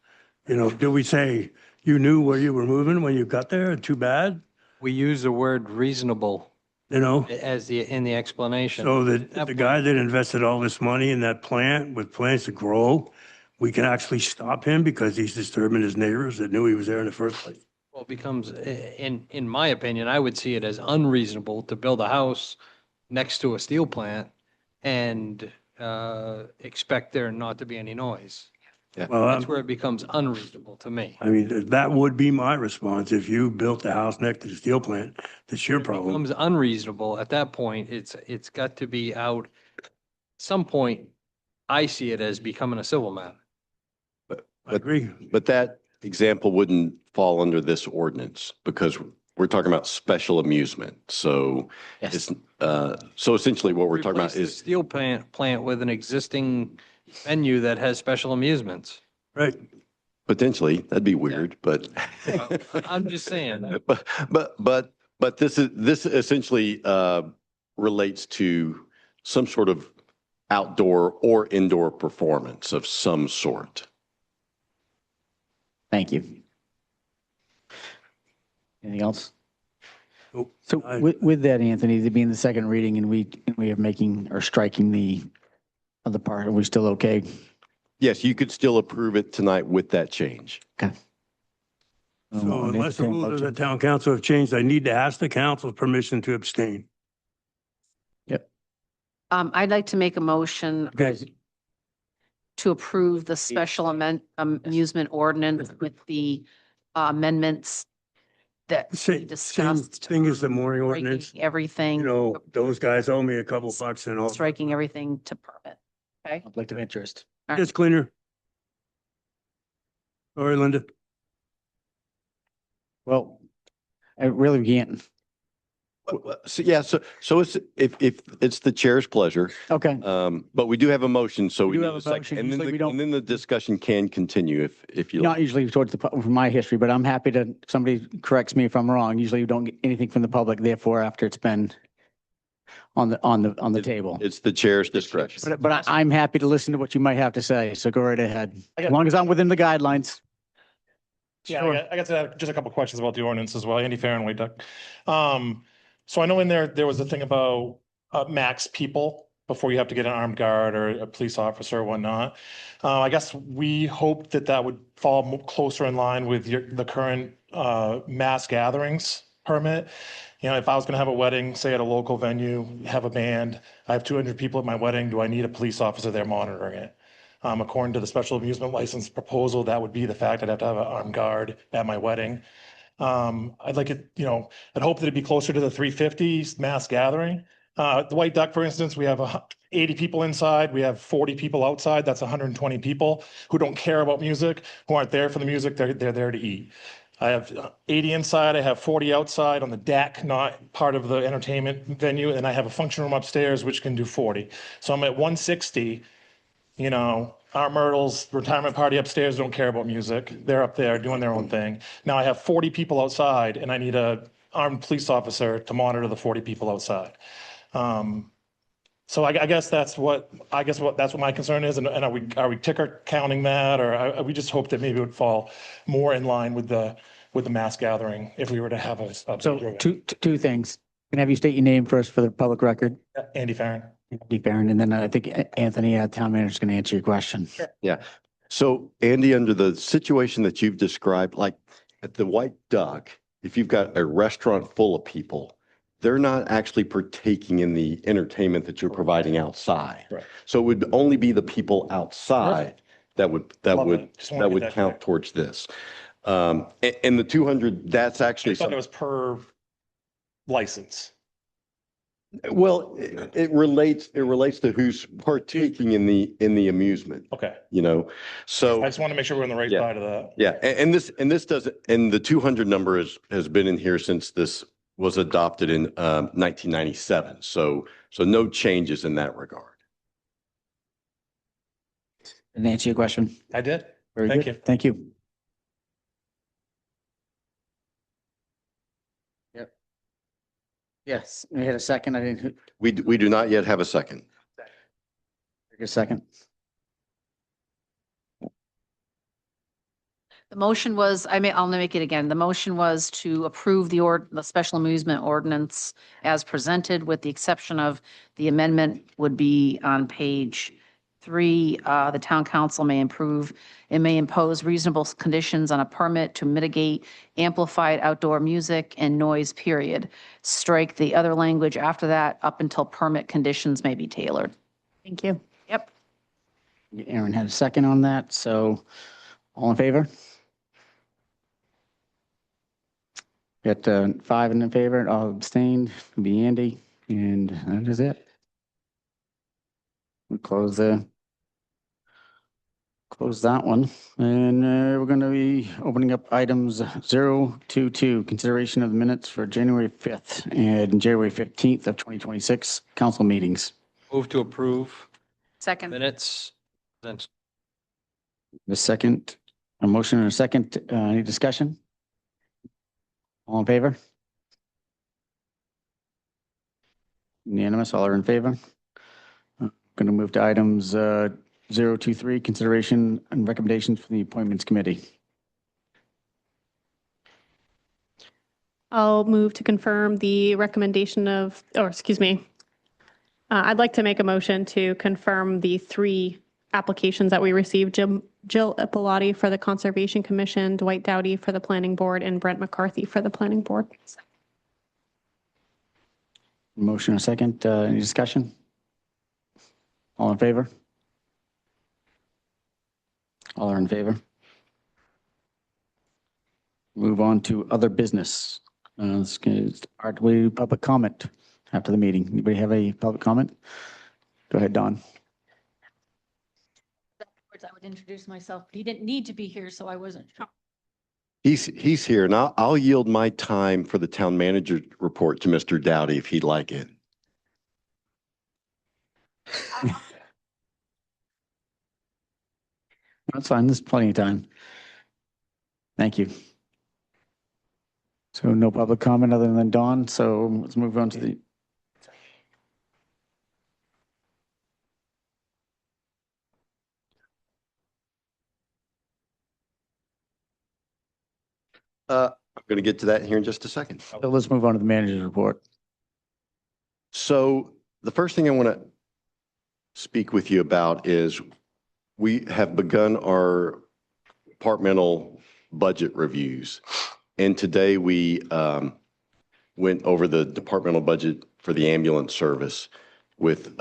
Do we say, you knew where you were moving when you got there? Too bad? We use the word reasonable as in the explanation. So that the guy that invested all this money in that plant with plans to grow, we can actually stop him because he's disturbing his neighbors that knew he was there in the first place. Well, it becomes, in my opinion, I would see it as unreasonable to build a house next to a steel plant and expect there not to be any noise. Well, That's where it becomes unreasonable to me. I mean, that would be my response. If you built a house next to the steel plant, that's your It problem. becomes unreasonable. At that point, it's got to be out. Some point, I see it as becoming a civil matter. I agree. But that example wouldn't fall under this ordinance because we're talking about special amusement. So Yes. it's, so essentially what we're talking Replace about the is, steel plant with an existing venue that has special amusements. Right. potentially, that'd be weird, but. I'm just saying. But this essentially relates to some sort of outdoor or indoor performance of some sort. Thank you. Anything else? Nope. So with that, Anthony, there being the second reading and we are making or striking the other part, are we still okay? Yes, you could still approve it tonight with that change. Okay. So unless the rules of the town council have changed, I need to ask the council's permission to abstain. I'd like to make a motion Okay. to approve the special amusement ordinance with the amendments that we Same discussed. thing as the mooring striking ordinance. Everything, Those guys owe me a couple bucks and all. striking everything to permit. Okay? Conflict of interest. It's cleaner. Sorry, Linda. Well, I really can't. So, yeah, so it's, if it's the chair's pleasure, Okay. but we do have a motion, so we We do need have a a second. motion. And then Usually we don't- and then the discussion can continue if you like. Not usually towards from my history, but I'm happy to, somebody corrects me if I'm wrong. Usually you don't get anything from the public, therefore, after it's been on the table. It's the chair's discretion. But I'm happy to listen to what you might have to say, so go right ahead. As long as I'm within the guidelines. Yeah, I got to have just a couple questions about the ordinance as well. Andy Farrenway, Duck. So I know in there was a thing about max people before you have to get an armed guard or a police officer or whatnot. I guess we hope that would fall closer in line with the current mass gatherings permit. You know, if I was going to have a wedding, say at a local venue, have a band, I have 200 people at my wedding, do I need a police officer there monitoring it? According to the special amusement license proposal, that would be the fact. I'd have to have an armed guard at my wedding. I'd like it, I'd hope that it'd be closer to the 350 mass gathering. The White Duck, for instance, we have 80 people inside. We have 40 people outside. That's 120 people who don't care about music, who aren't there for the music. They're there to eat. I have 80 inside, I have 40 outside on the deck, not part of the entertainment venue, and I have a function room upstairs which can do 40. So I'm at 160, you know, Art Myrtle's retirement party upstairs don't care about music. They're up there doing their own thing. Now I have 40 people outside and I need a armed police officer to monitor the 40 people outside. So I guess that's what my concern is. And are we ticker counting that, or we just hope that maybe it would fall more in line with the mass gathering if we were to have a So bigger event. two things. Can I have you state your name first for the public record? Andy Farron. Andy Barron, and then I think Anthony, town manager, is going to answer your question. Yeah. So Andy, under the situation that you've described, like at the White Duck, if you've got a restaurant full of people, they're not actually partaking in the entertainment that you're providing outside. Right. So it would only be the people outside that would Love it. Just wanna get that count clear. towards this. And the 200, that's I actually thought it something. was per license. Well, it relates to who's partaking in the amusement, Okay. you know? So. I just want to make sure we're on the right Yeah. side of that. Yeah, and this doesn't, and the 200 number has been in here since this was adopted in 1997. So no changes in that regard. And answer your question. I did. Very Thank good. you. Thank you. Yep. Yes, we had a second. I didn't, We do not yet have a second. take a second. The motion was, I'll make it again. The motion was to approve the special amusement ordinance as presented, with the exception of the amendment would be on page 3. The town council may impose reasonable conditions on a permit to mitigate amplified outdoor music and noise, period. Strike the other language after that up until permit conditions may be tailored. Thank you. Yep. Aaron had a second on that, so all in favor? Got 5 in favor, all abstained, It'll be Andy, and that is it. We'll close that one, and we're going to be opening up items 022, consideration of the minutes for January 5th and January 15th of 2026 council meetings. Move to approve Second. minutes. Then The second, a motion and a second, any discussion? All in favor? Unanimous, all are in favor? Going to move to items 023, consideration and recommendations from the appointments committee. I'll move to confirm the recommendation I'd like to make a motion to confirm the 3 applications that we received. Jill Ippoliti for the Conservation Commission, Dwight Dowdy for the Planning Board, and Brent McCarthy for the Planning Board. Motion and a second, any discussion? All in favor? All are in favor? Move on to other business. Let's start with public comment after the meeting. Anybody have a public comment? Go ahead, Don. I would introduce myself, but he didn't need to be here, so I wasn't sure. He's here, and I'll yield my time for the town manager report to Mr. Dowdy if he'd like it. That's fine. There's plenty of time. Thank you. So no public comment other than Dawn. So let's move on to the. I'm going to get to that here in just a second. So let's move on to the manager's report. So the first thing I want to speak with you about is we have begun our departmental budget reviews. And today we went over the departmental budget for the ambulance service with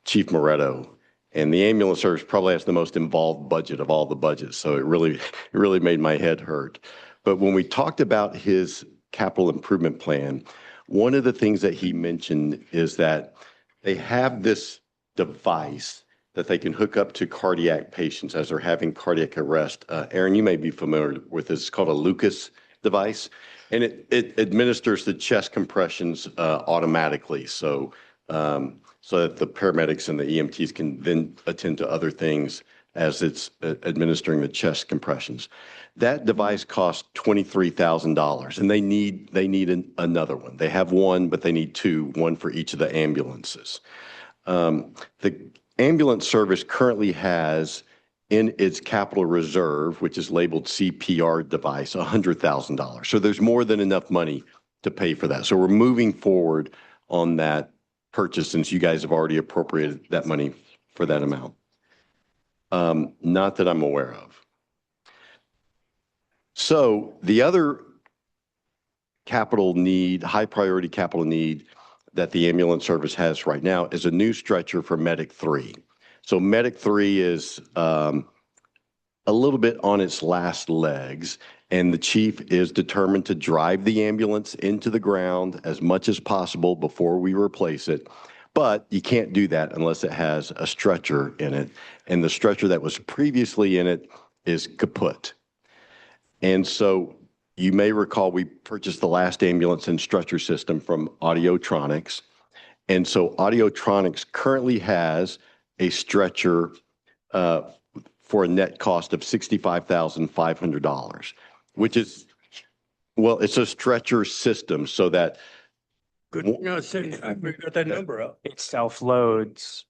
Chief Moretto. And the ambulance service probably has the most involved budget of all the budgets. So it really made my head hurt. But when we talked about his capital improvement plan, one of the things that he mentioned is that they have this device that they can hook up to cardiac patients as they're having cardiac arrest. Aaron, you may be familiar with this. It's called a Lucas device, and it administers the chest compressions automatically. So that the paramedics and the EMTs can then attend to other things as it's administering the chest compressions. That device costs $23,000, and they need another one. They have one, but they need two, one for each of the ambulances. The ambulance service currently has in its capital reserve, which is labeled CPR device, $100,000. So there's more than enough money to pay for that. So we're moving forward on that purchase since you guys have already appropriated that money for that amount. Not that I'm aware of. So the other capital need, high priority capital need that the ambulance service has right now is a new stretcher for Medic 3. So Medic 3 is a little bit on its last legs, and the chief is determined to drive the ambulance into the ground as much as possible before we replace it. But you can't do that unless it has a stretcher in it. And the stretcher that was previously in it is kaput. And so you may recall we purchased the last ambulance and stretcher system from Audiotronics. And so Audiotronics currently has a stretcher for a net cost of $65,500, which is, well, it's a stretcher system so that Good, no, I got that number up. It self-loads.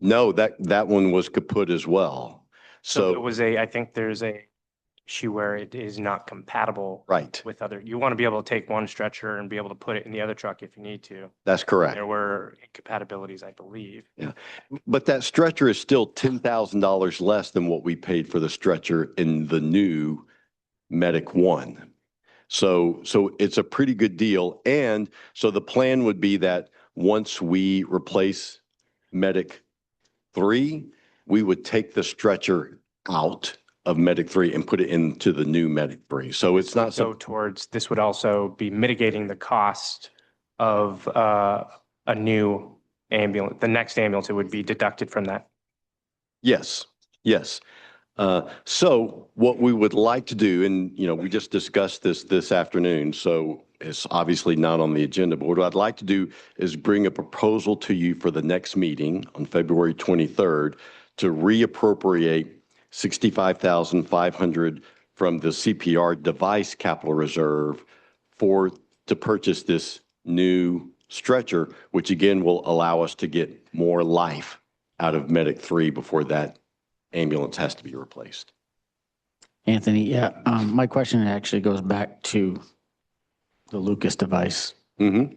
no, that one was kaput as well. So it So, was I think there's a issue where it is not compatible right, with other, you want to be able to take one stretcher and be able to put it in the other truck if you need to. that's correct. There were incompatibilities, I believe. But that stretcher is still $10,000 less than what we paid for the stretcher in the new Medic 1. So it's a pretty good deal. And so the plan would be that once we replace Medic 3, we would take the stretcher out of Medic 3 and put it into the new Medic 3. So it's not So towards, this would also be mitigating the cost of a new ambulance. The next ambulance, it would be deducted from that. Yes, yes. So what we would like to do, and we just discussed this afternoon, so it's obviously not on the agenda, but what I'd like to do is bring a proposal to you for the next meeting on February 23rd to reappropriate $65,500 from the CPR device capital reserve to purchase this new stretcher, which again will allow us to get more life out of Medic 3 before that ambulance has to be replaced. Anthony, yeah, my question actually goes back to the Lucas device. Mm-hmm.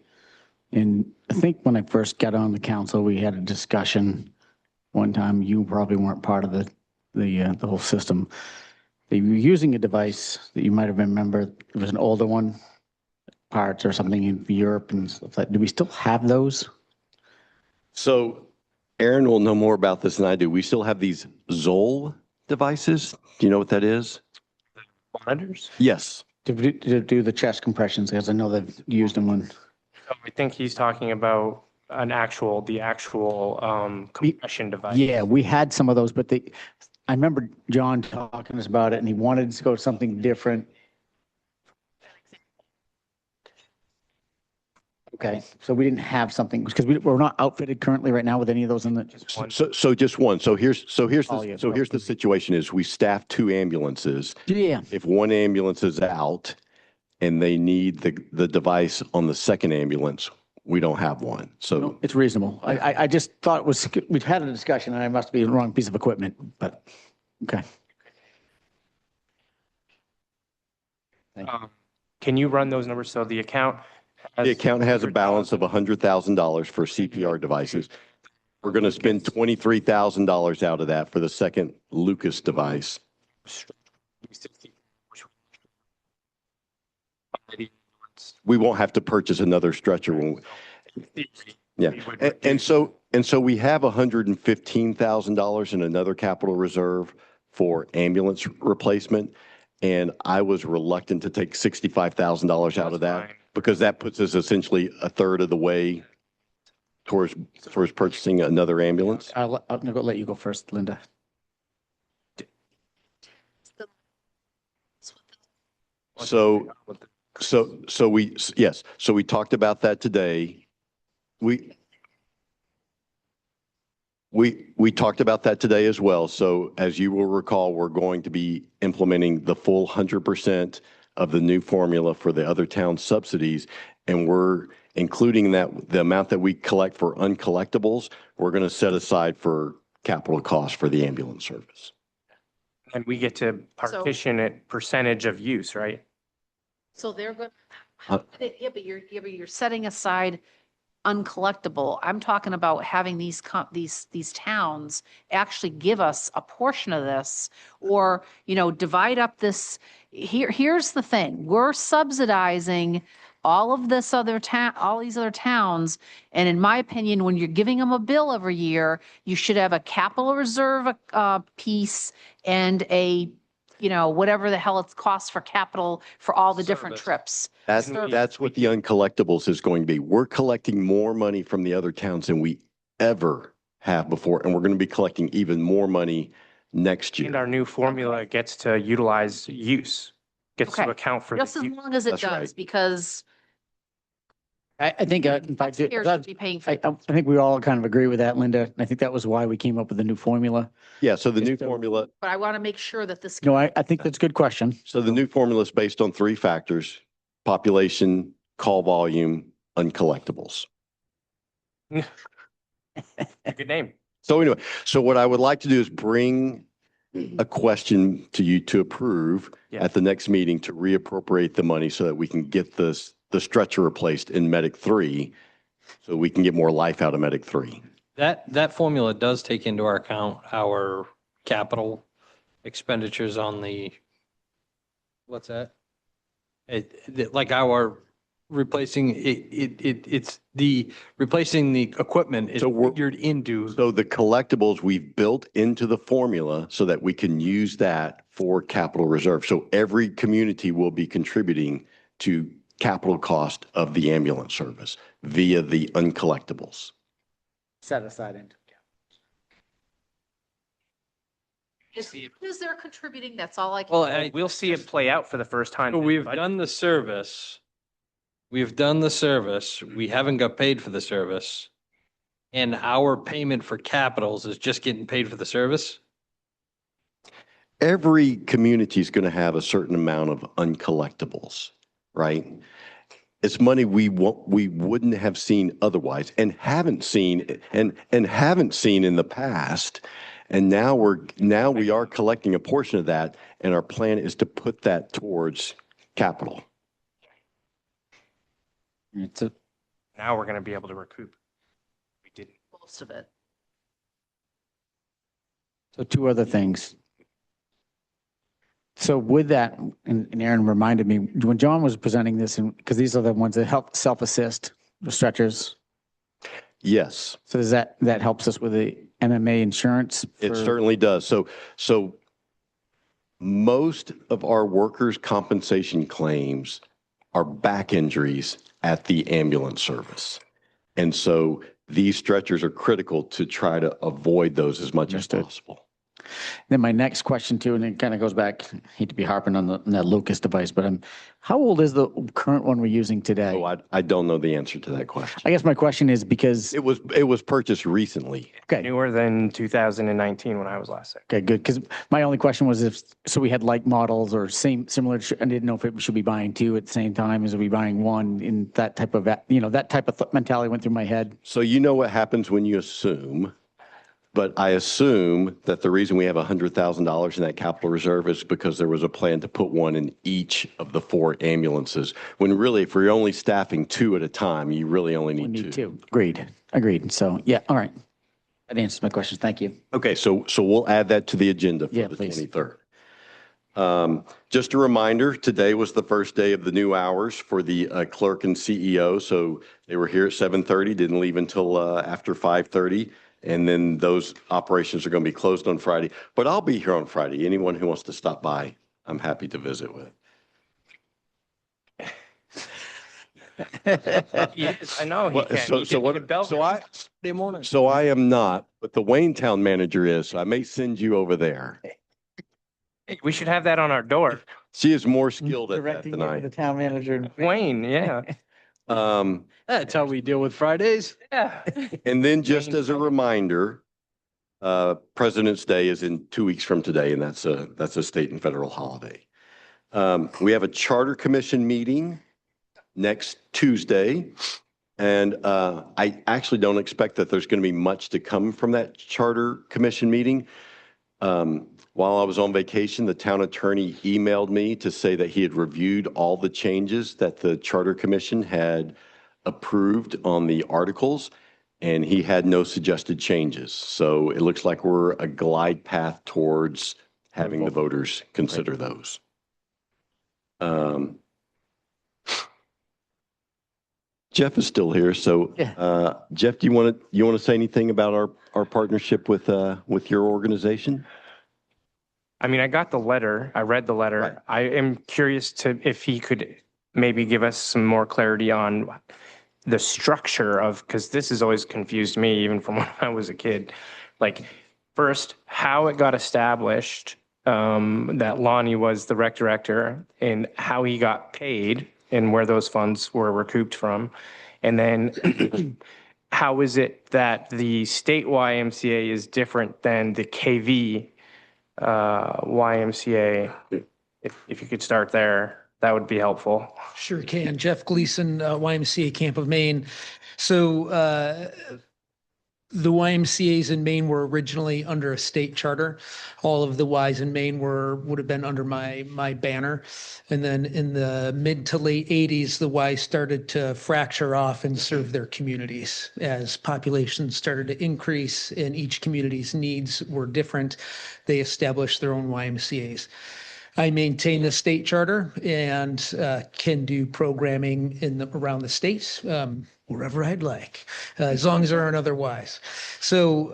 And I think when I first got on the council, we had a discussion one time. You probably weren't part of the whole system. They were using a device that you might have remembered. It was an older one, parts or something in Europe and stuff like that. Do we still have those? So Aaron will know more about this than I do. We still have these Zoll devices. Do you know what that is? Monitors? Yes. To do the chest compressions, because I know they've used them when. So I think he's talking about the actual compression device. Yeah, we had some of those, but I remember John talking to us about it and he wanted to go to something different. Okay, so we didn't have something because we're not outfitted currently right now with any of those in the. So just one. So here's Oh, yeah. the situation is we staff 2 ambulances. Yeah, If one ambulance is out and they need the device on the second ambulance, we don't have one. So it's reasonable. I just thought we'd had a discussion and I must be the wrong piece of equipment, but, okay. Can you run those numbers? So the account. the account has a balance of $100,000 for CPR devices. We're going to spend $23,000 out of that for the second Lucas device. We won't have to purchase another stretcher. Yeah. And so we have $115,000 in another capital reserve for ambulance replacement. And I was reluctant to take $65,000 out of that because that puts us essentially a third of the way towards purchasing another ambulance. I'll let you go first, Linda. So, yes, so we talked about that today. We talked about that today as well. So as you will recall, we're going to be implementing the full 100% of the new formula for the other town subsidies. And we're including that, the amount that we collect for uncollectibles, we're going to set aside for capital costs for the ambulance service. And we get to partition it percentage of use, right? So they're good. Uh, Yeah, but you're setting aside uncollectible. I'm talking about having these towns actually give us a portion of this, or, divide up this. Here's the thing. We're subsidizing all of this other town, all these other towns. And in my opinion, when you're giving them a bill every year, you should have a capital reserve piece and a, whatever the hell it's costs for capital for all the different trips. That's what the uncollectibles is going to be. We're collecting more money from the other towns than we ever have before. And we're going to be collecting even more money next year. And our new formula gets to utilize use, gets to Okay. account for. Just as the long as it That's right. does, because I think, in fact, taxpayers should be paying for I it. think we all kind of agree with that, Linda. I think that was why we came up with the new formula. Yeah, so the new Just, formula, But I want to make sure that this. No, I think that's a good question. so the new formula is based on 3 factors: population, call volume, uncollectibles. Good name. So anyway, so what I would like to do is bring a question to you to approve Yeah. at the next meeting to reappropriate the money so that we can get the stretcher replaced in Medic 3, so we can get more life out of Medic 3. That formula does take into account our capital expenditures on the, what's that? Like our replacing, it's the, replacing the equipment is So we're- figured into. So the collectibles we've built into the formula so that we can use that for capital reserve. So every community will be contributing to capital cost of the ambulance service via the uncollectibles. Set aside into. Is there contributing? That's all I can. Well, We'll see it play out for the first time. So we've done the service. We've done the service. We haven't got paid for the service. And our payment for capitals is just getting paid for the service? Every community is going to have a certain amount of uncollectibles, right? It's money we wouldn't have seen otherwise and haven't seen and haven't seen in the past. And now we are collecting a portion of that, and our plan is to put that towards capital. Now we're going to be able to recoup. We didn't. Most of it. So 2 other things. So with that, and Aaron reminded me, when John was presenting this, and because these are the ones that help self-assist, the stretchers. Yes. So does that helps us with the MMA insurance? It for- certainly does. So most of our workers' compensation claims are back injuries at the ambulance service. And so these stretchers are critical to try to avoid those as much as Understood. possible. Then my next question too, and it kind of goes back, hate to be harping on that Lucas device, but how old is the current one we're using today? Oh, I don't know the answer to that question. I guess my question is because, It was purchased recently. okay, Newer than 2019 when I was last sick. okay, good. Because my only question was so we had like models or similar, I didn't know if we should be buying 2 at the same time as we buying 1 in that type of, that type of mentality went through my head. So you know what happens when you assume, but I assume that the reason we have $100,000 in that capital reserve is because there was a plan to put 1 in each of the 4 ambulances. When really, if we're only staffing 2 at a time, you really only We need need 2. 2. Agreed. So, yeah, all right. That answers my questions. Thank you. Okay, so we'll add that to the agenda for Yeah, the please. 23rd. Just a reminder, today was the first day of the new hours for the clerk and CEO. So they were here at 7:30, didn't leave until after 5:30. And then those operations are going to be closed on Friday. But I'll be here on Friday. Anyone who wants to stop by, I'm happy to visit with. I know he Well, can. so- He so can- what- he can belt so I- Day morning. So I am not, but the Waynetown manager is. So I may send you over there. Hey, we should have that on our door. She is more skilled at that Directing than you I to the town manager. Wayne, yeah. am. That's how we deal with Fridays. Yeah. And then just Wayne as a County. reminder, President's Day is in 2 weeks from today, and that's a state and federal holiday. We have a charter commission meeting next Tuesday. And I actually don't expect that there's going to be much to come from that charter commission meeting. While I was on vacation, the town attorney emailed me to say that he had reviewed all the changes that the charter commission had approved on the articles, and he had no suggested changes. So it looks like we're a glide path towards having the voters consider those. Jeff is still here. So, Jeff, do you want to say anything about our partnership with your organization? I mean, I got the letter. I read the letter. Right. I am curious if he could maybe give us some more clarity on the structure of, because this has always confused me, even from when I was a kid. Like, first, how it got established, that Lonnie was the rec director, and how he got paid and where those funds were recouped from. And then how is it that the state YMCA is different than the KV YMCA? If you could start there, that would be helpful. Sure can. Jeff Gleason, YMCA Camp of Maine. So the YMCA's in Maine were originally under a state charter. All of the Ys in Maine would have been under my banner. And then in the mid to late 80s, the Ys started to fracture off and serve their communities. As population started to increase and each community's needs were different, they established their own YMCA's. I maintain the state charter and can do programming around the state, wherever I'd like, as long as there aren't otherwise. So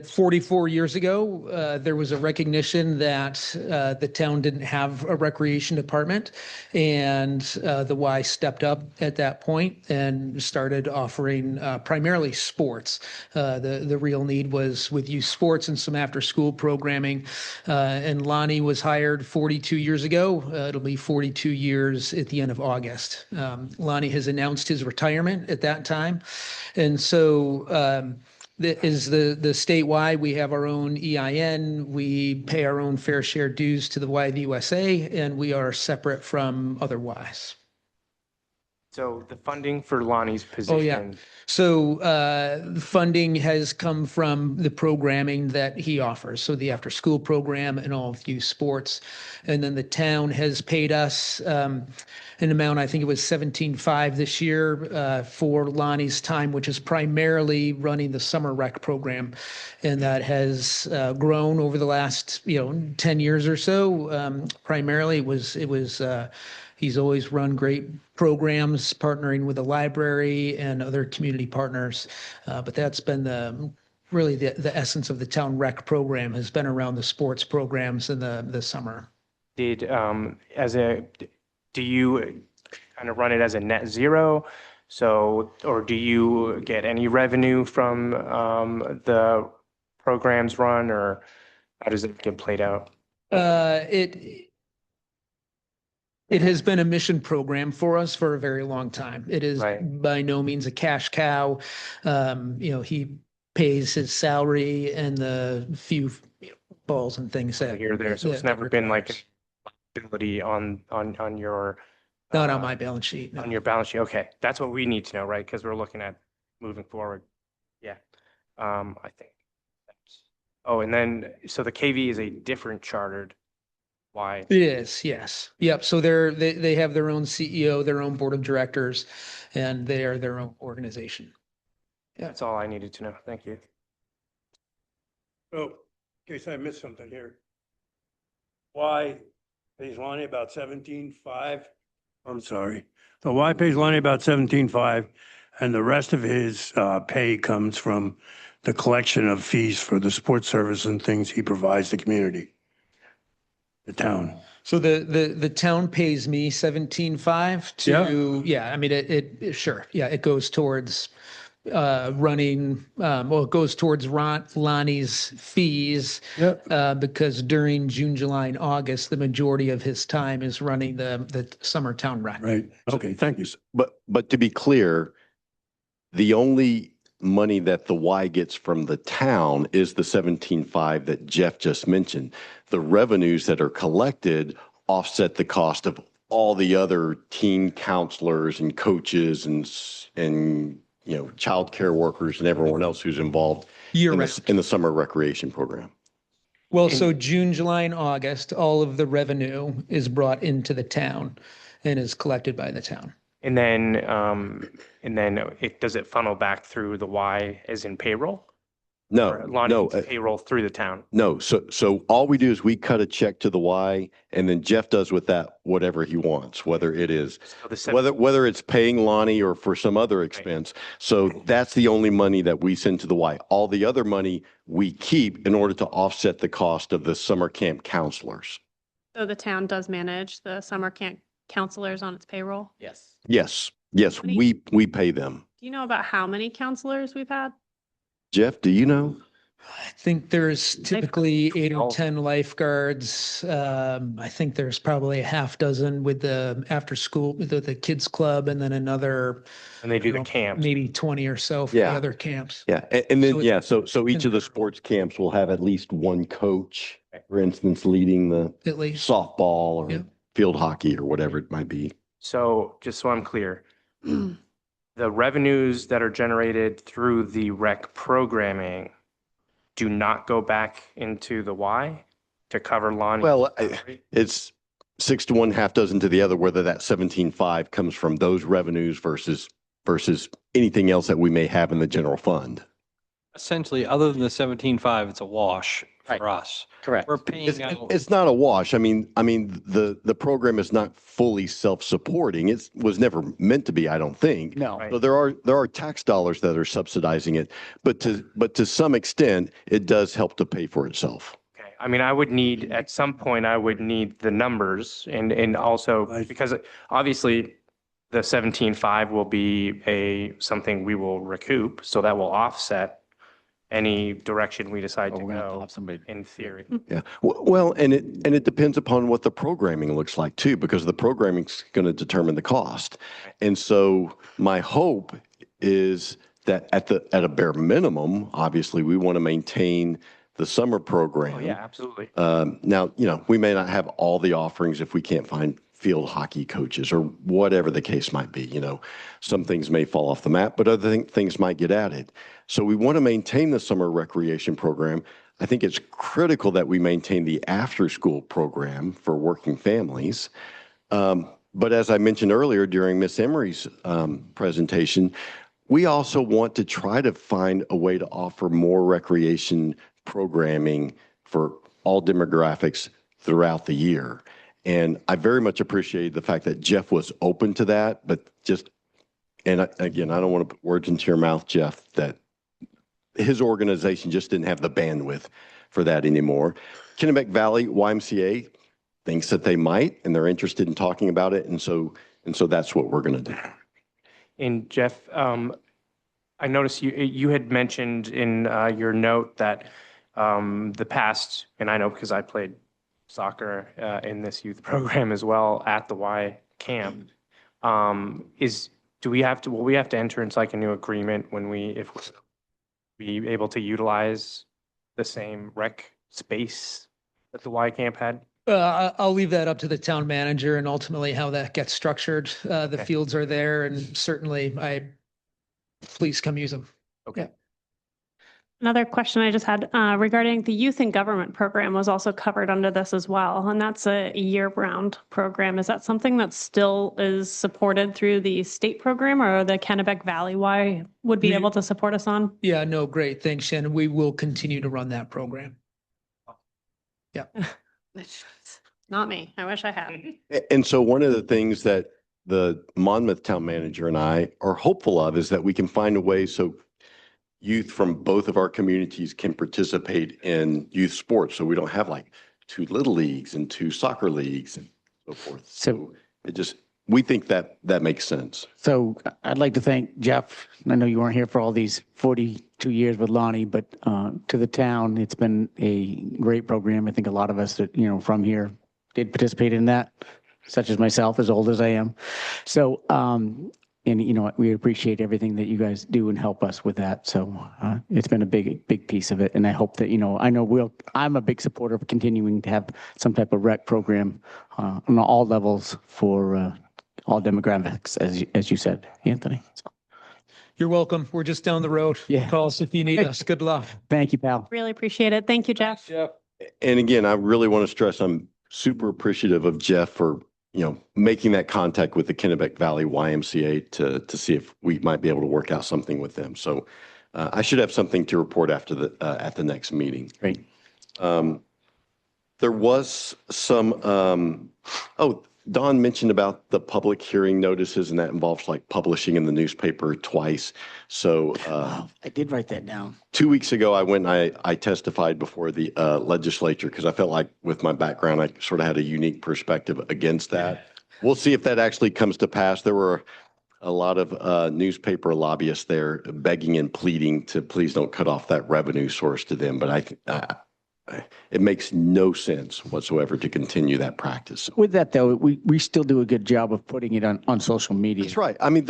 44 years ago, there was a recognition that the town didn't have a recreation department, and the Y stepped up at that point and started offering primarily sports. The real need was with youth sports and some after-school programming. And Lonnie was hired 42 years ago. It'll be 42 years at the end of August. Lonnie has announced his retirement at that time. And so is the statewide, we have our own EIN, we pay our own fair share dues to the YVUSA, and we are separate from other Ys. So the funding for Lonnie's position. Oh, yeah. So the funding has come from the programming that he offers. So the after-school program and all of youth sports. And then the town has paid us an amount, I think it was $17,500 this year for Lonnie's time, which is primarily running the summer rec program. And that has grown over the last 10 years or so. Primarily it was he's always run great programs, partnering with the library and other community partners. But that's been really the essence of the town rec program, has been around the sports programs in the summer. Do you kind of run it as a net zero? So, or do you get any revenue from the programs run, or how does it get played out? It has been a mission program for us for a very long time. It is by no means a cash cow. He pays his salary and the few balls and things that Here, there. So it's never been like ability on your. Not on my balance sheet. No. On your balance sheet. Okay. That's what we need to know, right? Because we're looking at moving forward. Yeah. I think. Oh, and then, so the KV is a different chartered. Why? Yes. Yep. So they have their own CEO, their own board of directors, and they are their own organization. Yeah. That's all I needed to know. Thank you. Oh, in case I missed something here. Why pays Lonnie about 17,500? I'm sorry. So why pays Lonnie about 17,500, and the rest of his pay comes from the collection of fees for the sports service and things he provides the community, the town. So the town pays me 17,500 to, I mean, it sure. Yeah, it goes towards running, well, it goes towards Lonnie's fees. Because during June, July, and August, the majority of his time is running the summer town rec. Right. Okay, thank you. But to be clear, the only money that the Y gets from the town is the 17.5 that Jeff just mentioned. The revenues that are collected offset the cost of all the other teen counselors and coaches and childcare workers and everyone else who's involved Year in round. in the summer recreation program. Well, so June, July, and August, all of the revenue is brought into the town and is collected by the town. And then does it funnel back through the Y as in payroll? Or Lonnie gets payroll through the town? No. So all we do is we cut a check to the Y, and then Jeff does with that whatever he wants, whether it is whether it's paying Lonnie or for some other expense. So that's the only money that we send to the Y. All the other money we keep in order to offset the cost of the summer camp counselors. So the town does manage the summer camp counselors on its payroll? Yes. Yes, we pay them. Do you know about how many counselors we've had? Jeff, do you know? I think there's typically 8 or 10 lifeguards. I think there's probably a half dozen with the after school, with the kids club, and then another. And they do the camps. Maybe 20 or so for the other camps. Yeah, and then, so each of the sports camps will have at least one coach, for instance, leading the At least. softball or field hockey or whatever it might be. So just so I'm clear, the revenues that are generated through the rec programming do not go back into the Y to cover Lonnie? Well, it's 6 to 1, half dozen to the other, whether that 17.5 comes from those revenues versus anything else that we may have in the general fund. Essentially, other than the 17.5, it's a wash for us. Correct. We're paying out. It's not a wash. I mean, the program is not fully self-supporting. It was never meant to be, I don't think. No. So there are tax dollars that are subsidizing it, but to some extent, it does help to pay for itself. Okay. I mean, at some point, I would need the numbers and also because obviously the 17.5 will be something we will recoup. So that will offset any direction we decide to go in theory. Yeah. Well, and it depends upon what the programming looks like too, because the programming's going to determine the cost. And so my hope is that at a bare minimum, obviously we want to maintain the summer program. Oh, yeah, absolutely. Now, we may not have all the offerings if we can't find field hockey coaches or whatever the case might be. Some things may fall off the map, but other things might get added. So we want to maintain the summer recreation program. I think it's critical that we maintain the after-school program for working families. But as I mentioned earlier during Miss Emery's presentation, we also want to try to find a way to offer more recreation programming for all demographics throughout the year. And I very much appreciate the fact that Jeff was open to that, but again, I don't want to put words into your mouth, Jeff, that his organization just didn't have the bandwidth for that anymore. Kennebec Valley YMCA thinks that they might, and they're interested in talking about it. And so that's what we're going to do. And Jeff, I noticed you had mentioned in your note that the past, and I know because I played soccer in this youth program as well at the Y camp, will we have to enter into like a new agreement if we able to utilize the same rec space that the Y camp had? I'll leave that up to the town manager and ultimately how that gets structured. The fields are there and certainly please come use them. Okay. Another question I just had regarding the youth in government program was also covered under this as well. And that's a year-round program. Is that something that still is supported through the state program or the Kennebec Valley Y would be able to support us on? Yeah, no, great. Thanks, Shannon. We will continue to run that program. Yeah. Not me. I wish I had. And so one of the things that the Monmouth town manager and I are hopeful of is that we can find a way so youth from both of our communities can participate in youth sports. So we don't have like 2 little leagues and 2 soccer leagues and so forth. So we think that that makes sense. So I'd like to thank Jeff. I know you weren't here for all these 42 years with Lonnie, but to the town, it's been a great program. I think a lot of us that, from here did participate in that, such as myself, as old as I am. So, and we appreciate everything that you guys do and help us with that. So it's been a big piece of it. And I hope that, I'm a big supporter of continuing to have some type of rec program on all levels for all demographics, as you said, Anthony. So, You're welcome. We're just down the road. Yeah. Call us if you need us. Good luck. thank you, pal. Really appreciate it. Thank you, Jeff. And again, I really want to stress, I'm super appreciative of Jeff for, making that contact with the Kennebec Valley YMCA to see if we might be able to work out something with them. So I should have something to report after at the next meeting. Great. There was some, Don mentioned about the public hearing notices, and that involves like publishing in the newspaper twice. So I did write that down. 2 weeks ago, I went and I testified before the legislature because I felt like with my background, I sort of had a unique perspective against that. We'll see if that actually comes to pass. There were a lot of newspaper lobbyists there begging and pleading to please don't cut off that revenue source to them. But it makes no sense whatsoever to continue that practice. With that, though, we still do a good job of putting it on social media. That's right. I mean,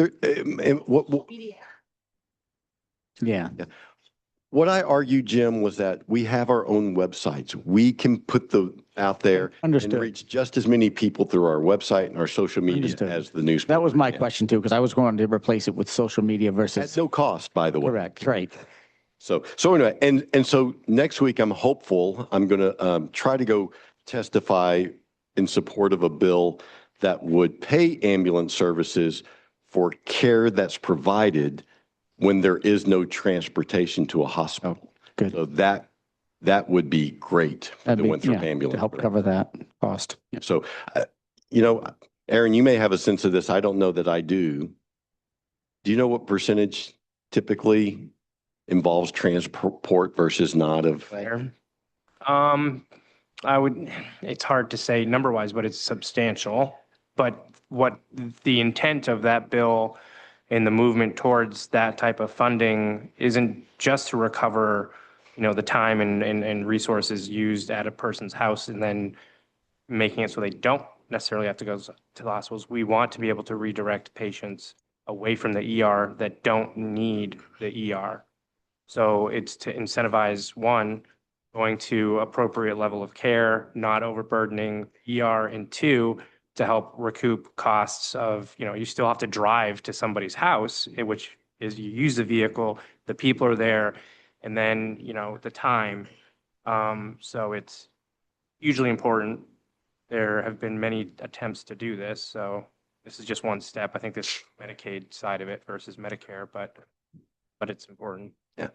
Yeah. what I argued, Jim, was that we have our own websites. We can put out there Understood. and reach just as many people through our website and our social media Understood. as the newspaper. That was my question too, because I was going to replace it with social media At versus. no cost, by the way. Correct, right. So anyway, and so next week, I'm hopeful, I'm going to try to go testify in support of a bill that would pay ambulance services for care that's provided when there is no transportation to a hospital. Good. So that would be great. That'd The be- Winthrop yeah, ambulance. to help cover that cost. So, Aaron, you may have a sense of this. I don't know that I do. Do you know what percentage typically involves transport versus not of? It's hard to say number wise, but it's substantial. But what the intent of that bill and the movement towards that type of funding isn't just to recover, the time and resources used at a person's house and then making it so they don't necessarily have to go to the hospitals. We want to be able to redirect patients away from the ER that don't need the ER. So it's to incentivize, one, going to appropriate level of care, not overburdening ER, and two, to help recoup costs of, you still have to drive to somebody's house, which is you use the vehicle, the people are there, and then, the time. So it's hugely important. There have been many attempts to do this, so this is just one step. I think this Medicaid side of it versus Medicare, but it's important. Yeah.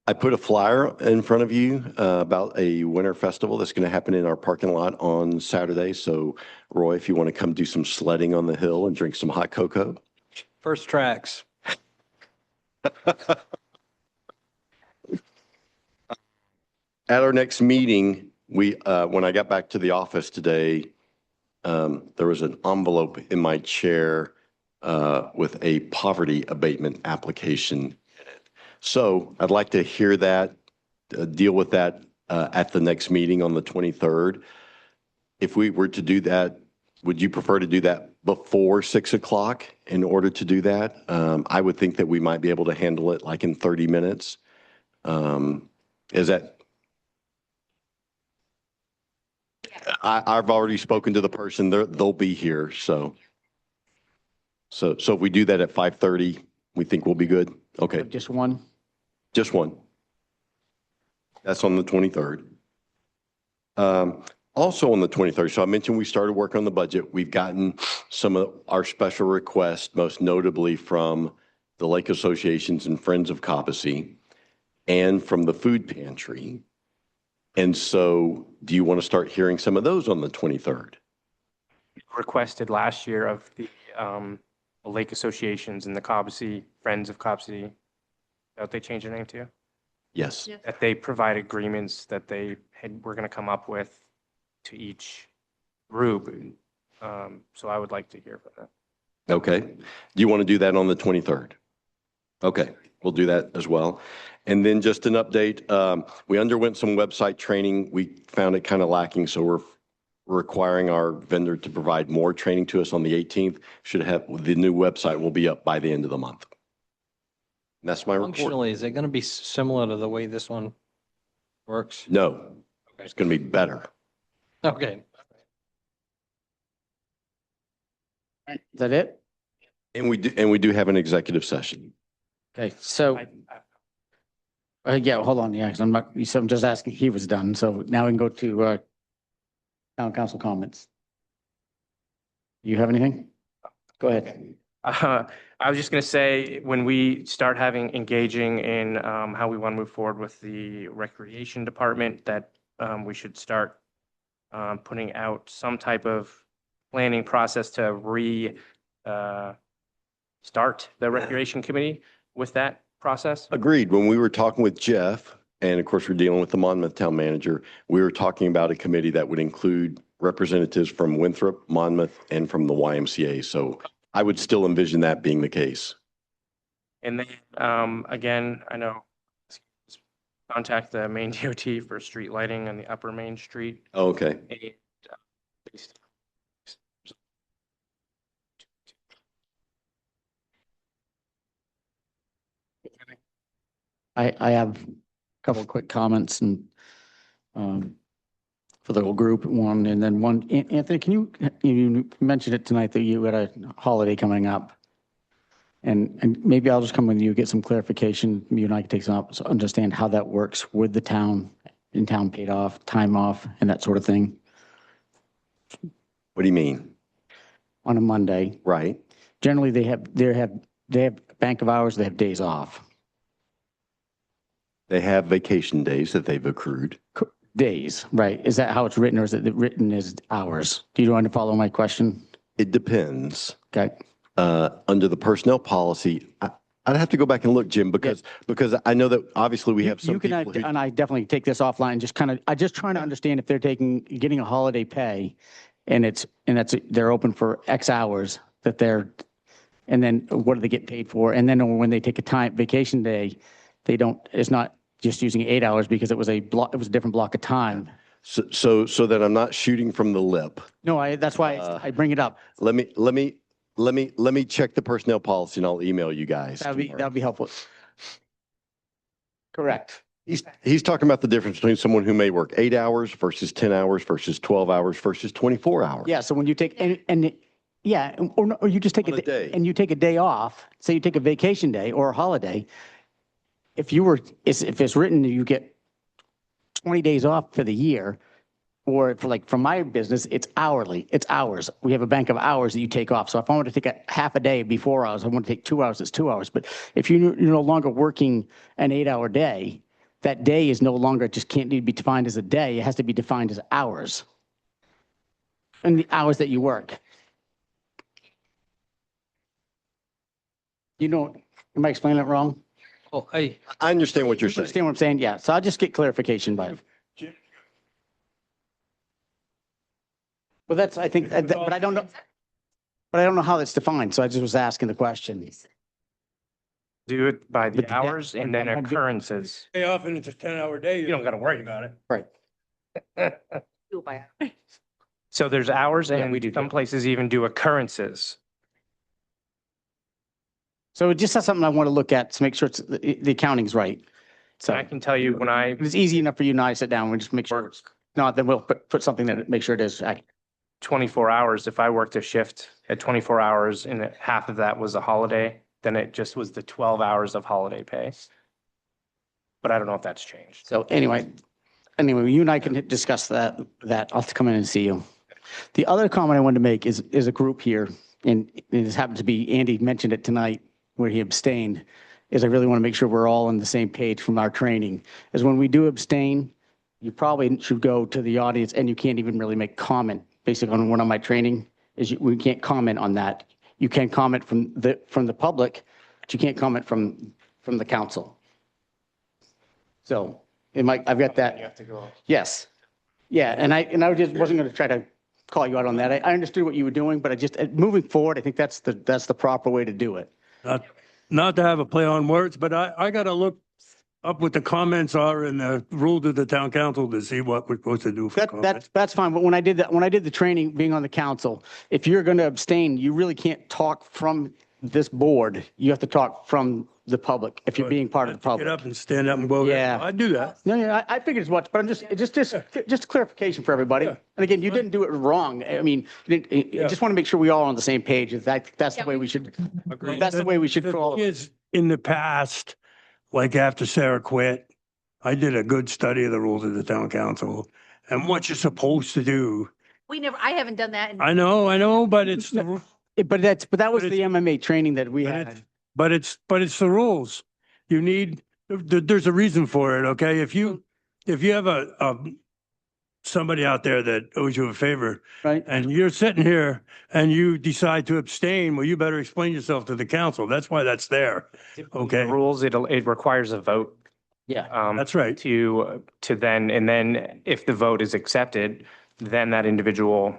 I put a flyer in front of you about a winter festival that's going to happen in our parking lot on Saturday. So, Roy, if you want to come do some sledding on the hill and drink some hot cocoa. First tracks. At our next meeting, when I got back to the office today, there was an envelope in my chair with a poverty abatement application in it. So I'd like to hear that, deal with that at the next meeting on the 23rd. If we were to do that, would you prefer to do that before 6 o'clock in order to do that? I would think that we might be able to handle it like in 30 minutes. Is that? I've already spoken to the person. They'll be here. So if we do that at 5:30, we think we'll be good. Okay. Just one. Just one. That's on the 23rd. Also on the 23rd, so I mentioned we started work on the budget. We've gotten some of our special requests, most notably from the Lake Associations and Friends of Coppice and from the food pantry. And so do you want to start hearing some of those on the 23rd? Requested last year of the Lake Associations and the Coppice, Friends of Coppice, that they changed their name to? Yes. That they provide agreements that they were going to come up with to each group. So I would like to hear from them. Okay. Do you want to do that on the 23rd? Okay, we'll do that as well. And then just an update, we underwent some website training. We found it kind of lacking, so we're requiring our vendor to provide more training to us on the 18th. Should have, the new website will be up by the end of the month. And that's my report. Functionally, is it going to be similar to the way this one works? No, it's going to be better. Okay. Is that it? And we do have an executive session. Okay, so, yeah, hold on, yeah, 'cause I'm not, so I'm just asking, he was done, so now we can go to, town council comments. You have anything? Go ahead. I was just going to say, when we start engaging in how we want to move forward with the recreation department, that we should start putting out some type of planning process to start the recreation committee with that process. Agreed. When we were talking with Jeff, and of course, we're dealing with the Monmouth Town Manager, we were talking about a committee that would include representatives from Winthrop, Monmouth, and from the YMCA. So I would still envision that being the case. And then, again, I know, contact the Maine DOT for street lighting on the upper Main Street. Oh, okay. And, I have a couple of quick comments and, for the whole group, one, and then one, Anthony, you mentioned it tonight that you had a holiday coming up. And maybe I'll just come with you, get some clarification. You and I can take some up, so understand how that works with the town, in-town paid off, time off, and that sort of thing What do you mean? on a Monday. Right. Generally, they have bank of hours, they have days off. They have vacation days that they've accrued. Days, right? Is that how it's written, or is it written as hours? Do you want to follow my question? It depends. Okay. Under the personnel policy, I'd have to go back and look, Jim, because I know that obviously we have some You can, people who. and I definitely take this offline, just kind of, I just trying to understand if they're getting a holiday pay and they're open for X hours and then what do they get paid for? And then when they take a vacation day, it's not just using 8 hours because it was a different block of time. So that I'm not shooting from the lip. No, that's why I bring it up. Let me check the personnel policy and I'll email you guys. That'd be helpful. Correct. He's talking about the difference between someone who may work 8 hours versus 10 hours versus 12 hours versus 24 hours. Yeah, so when you take, or you just take On a day. and you take a day off, say you take a vacation day or a holiday, if it's written, you get 20 days off for the year, or for my business, it's hourly, it's hours. We have a bank of hours that you take off. So if I want to take a half a day before hours, I want to take 2 hours, it's 2 hours. But if you're no longer working an 8-hour day, that day is no longer, just can't be defined as a day. It has to be defined as hours. And the hours that you work. Am I explaining it wrong? Well, I understand what you're saying. Understand what I'm saying? Yeah. So I'll just get clarification by. Well, I think, but I don't know. But I don't know how that's defined. So I just was asking the question. do it by the But hours and then I'm- occurrences. Hey, often it's a 10-hour day. You don't got to worry about it. Right. Do it by- So there's hours Yeah, and we do some too. places even do occurrences. So it just that's something I want to look at to make sure the accounting's right. So I can tell you when I, it's easy enough for you and I to sit down and just make sure it's not, then we'll put something that make sure it is accurate. 24 hours, if I worked a shift at 24 hours and half of that was a holiday, then it just was the 12 hours of holiday pay. But I don't know if that's changed. So anyway, you and I can discuss that. I'll have to come in and see you. The other comment I wanted to make is a group here, and this happens to be, Andy mentioned it tonight where he abstained, is I really want to make sure we're all on the same page from our training. Is when we do abstain, you probably should go to the audience and you can't even really make comment. Basically on one of my training is we can't comment on that. You can comment from the public, but you can't comment from the council. So I've got that. You have to go. Yes. Yeah, and I just wasn't going to try to call you out on that. I understood what you were doing, but I just, moving forward, I think that's the proper way to do it. Not to have a play on words, but I got to look up what the comments are in the rules of the town council to see what we're supposed to do for comments. That's fine. But when I did the training, being on the council, if you're going to abstain, you really can't talk from this board. You have to talk from the public if you're being part of the Get public. up and stand up and go. Yeah. I'd do that. No, yeah, I figured as much, but I'm just clarification for everybody. Yeah. And again, you didn't do it wrong. I mean, I just want to make sure we all are on the same page. That's the way we should, that's the way we should The follow. thing is, in the past, like after Sarah quit, I did a good study of the rules of the town council and what you're supposed to do. I haven't done that. I know, but it's the, But that was But the MMA training that we had. but it's the rules. You need, there's a reason for it, okay? If you have somebody out there that owes you a favor Right. and you're sitting here and you decide to abstain, well, you better explain yourself to the council. That's why that's there. Okay. The rules, it requires a vote. Yeah. That's right. To then, and then if the vote is accepted, then that individual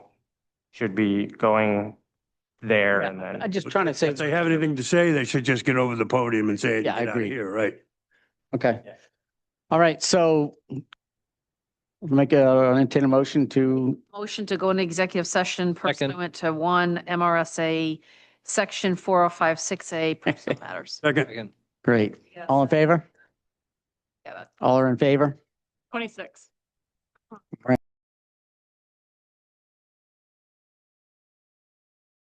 should be going there and I'm then. just trying to say, If they have anything to say, they should just get over the podium and say it. Yeah, I Get out of agree. here, right? okay. All right, so we'll make entertain a motion to, Motion to go into executive session Second. pursuant to 1 MRSA Section 4056A personal matters. Second. Again. great. All in favor? Yeah, that- All are in favor? 26.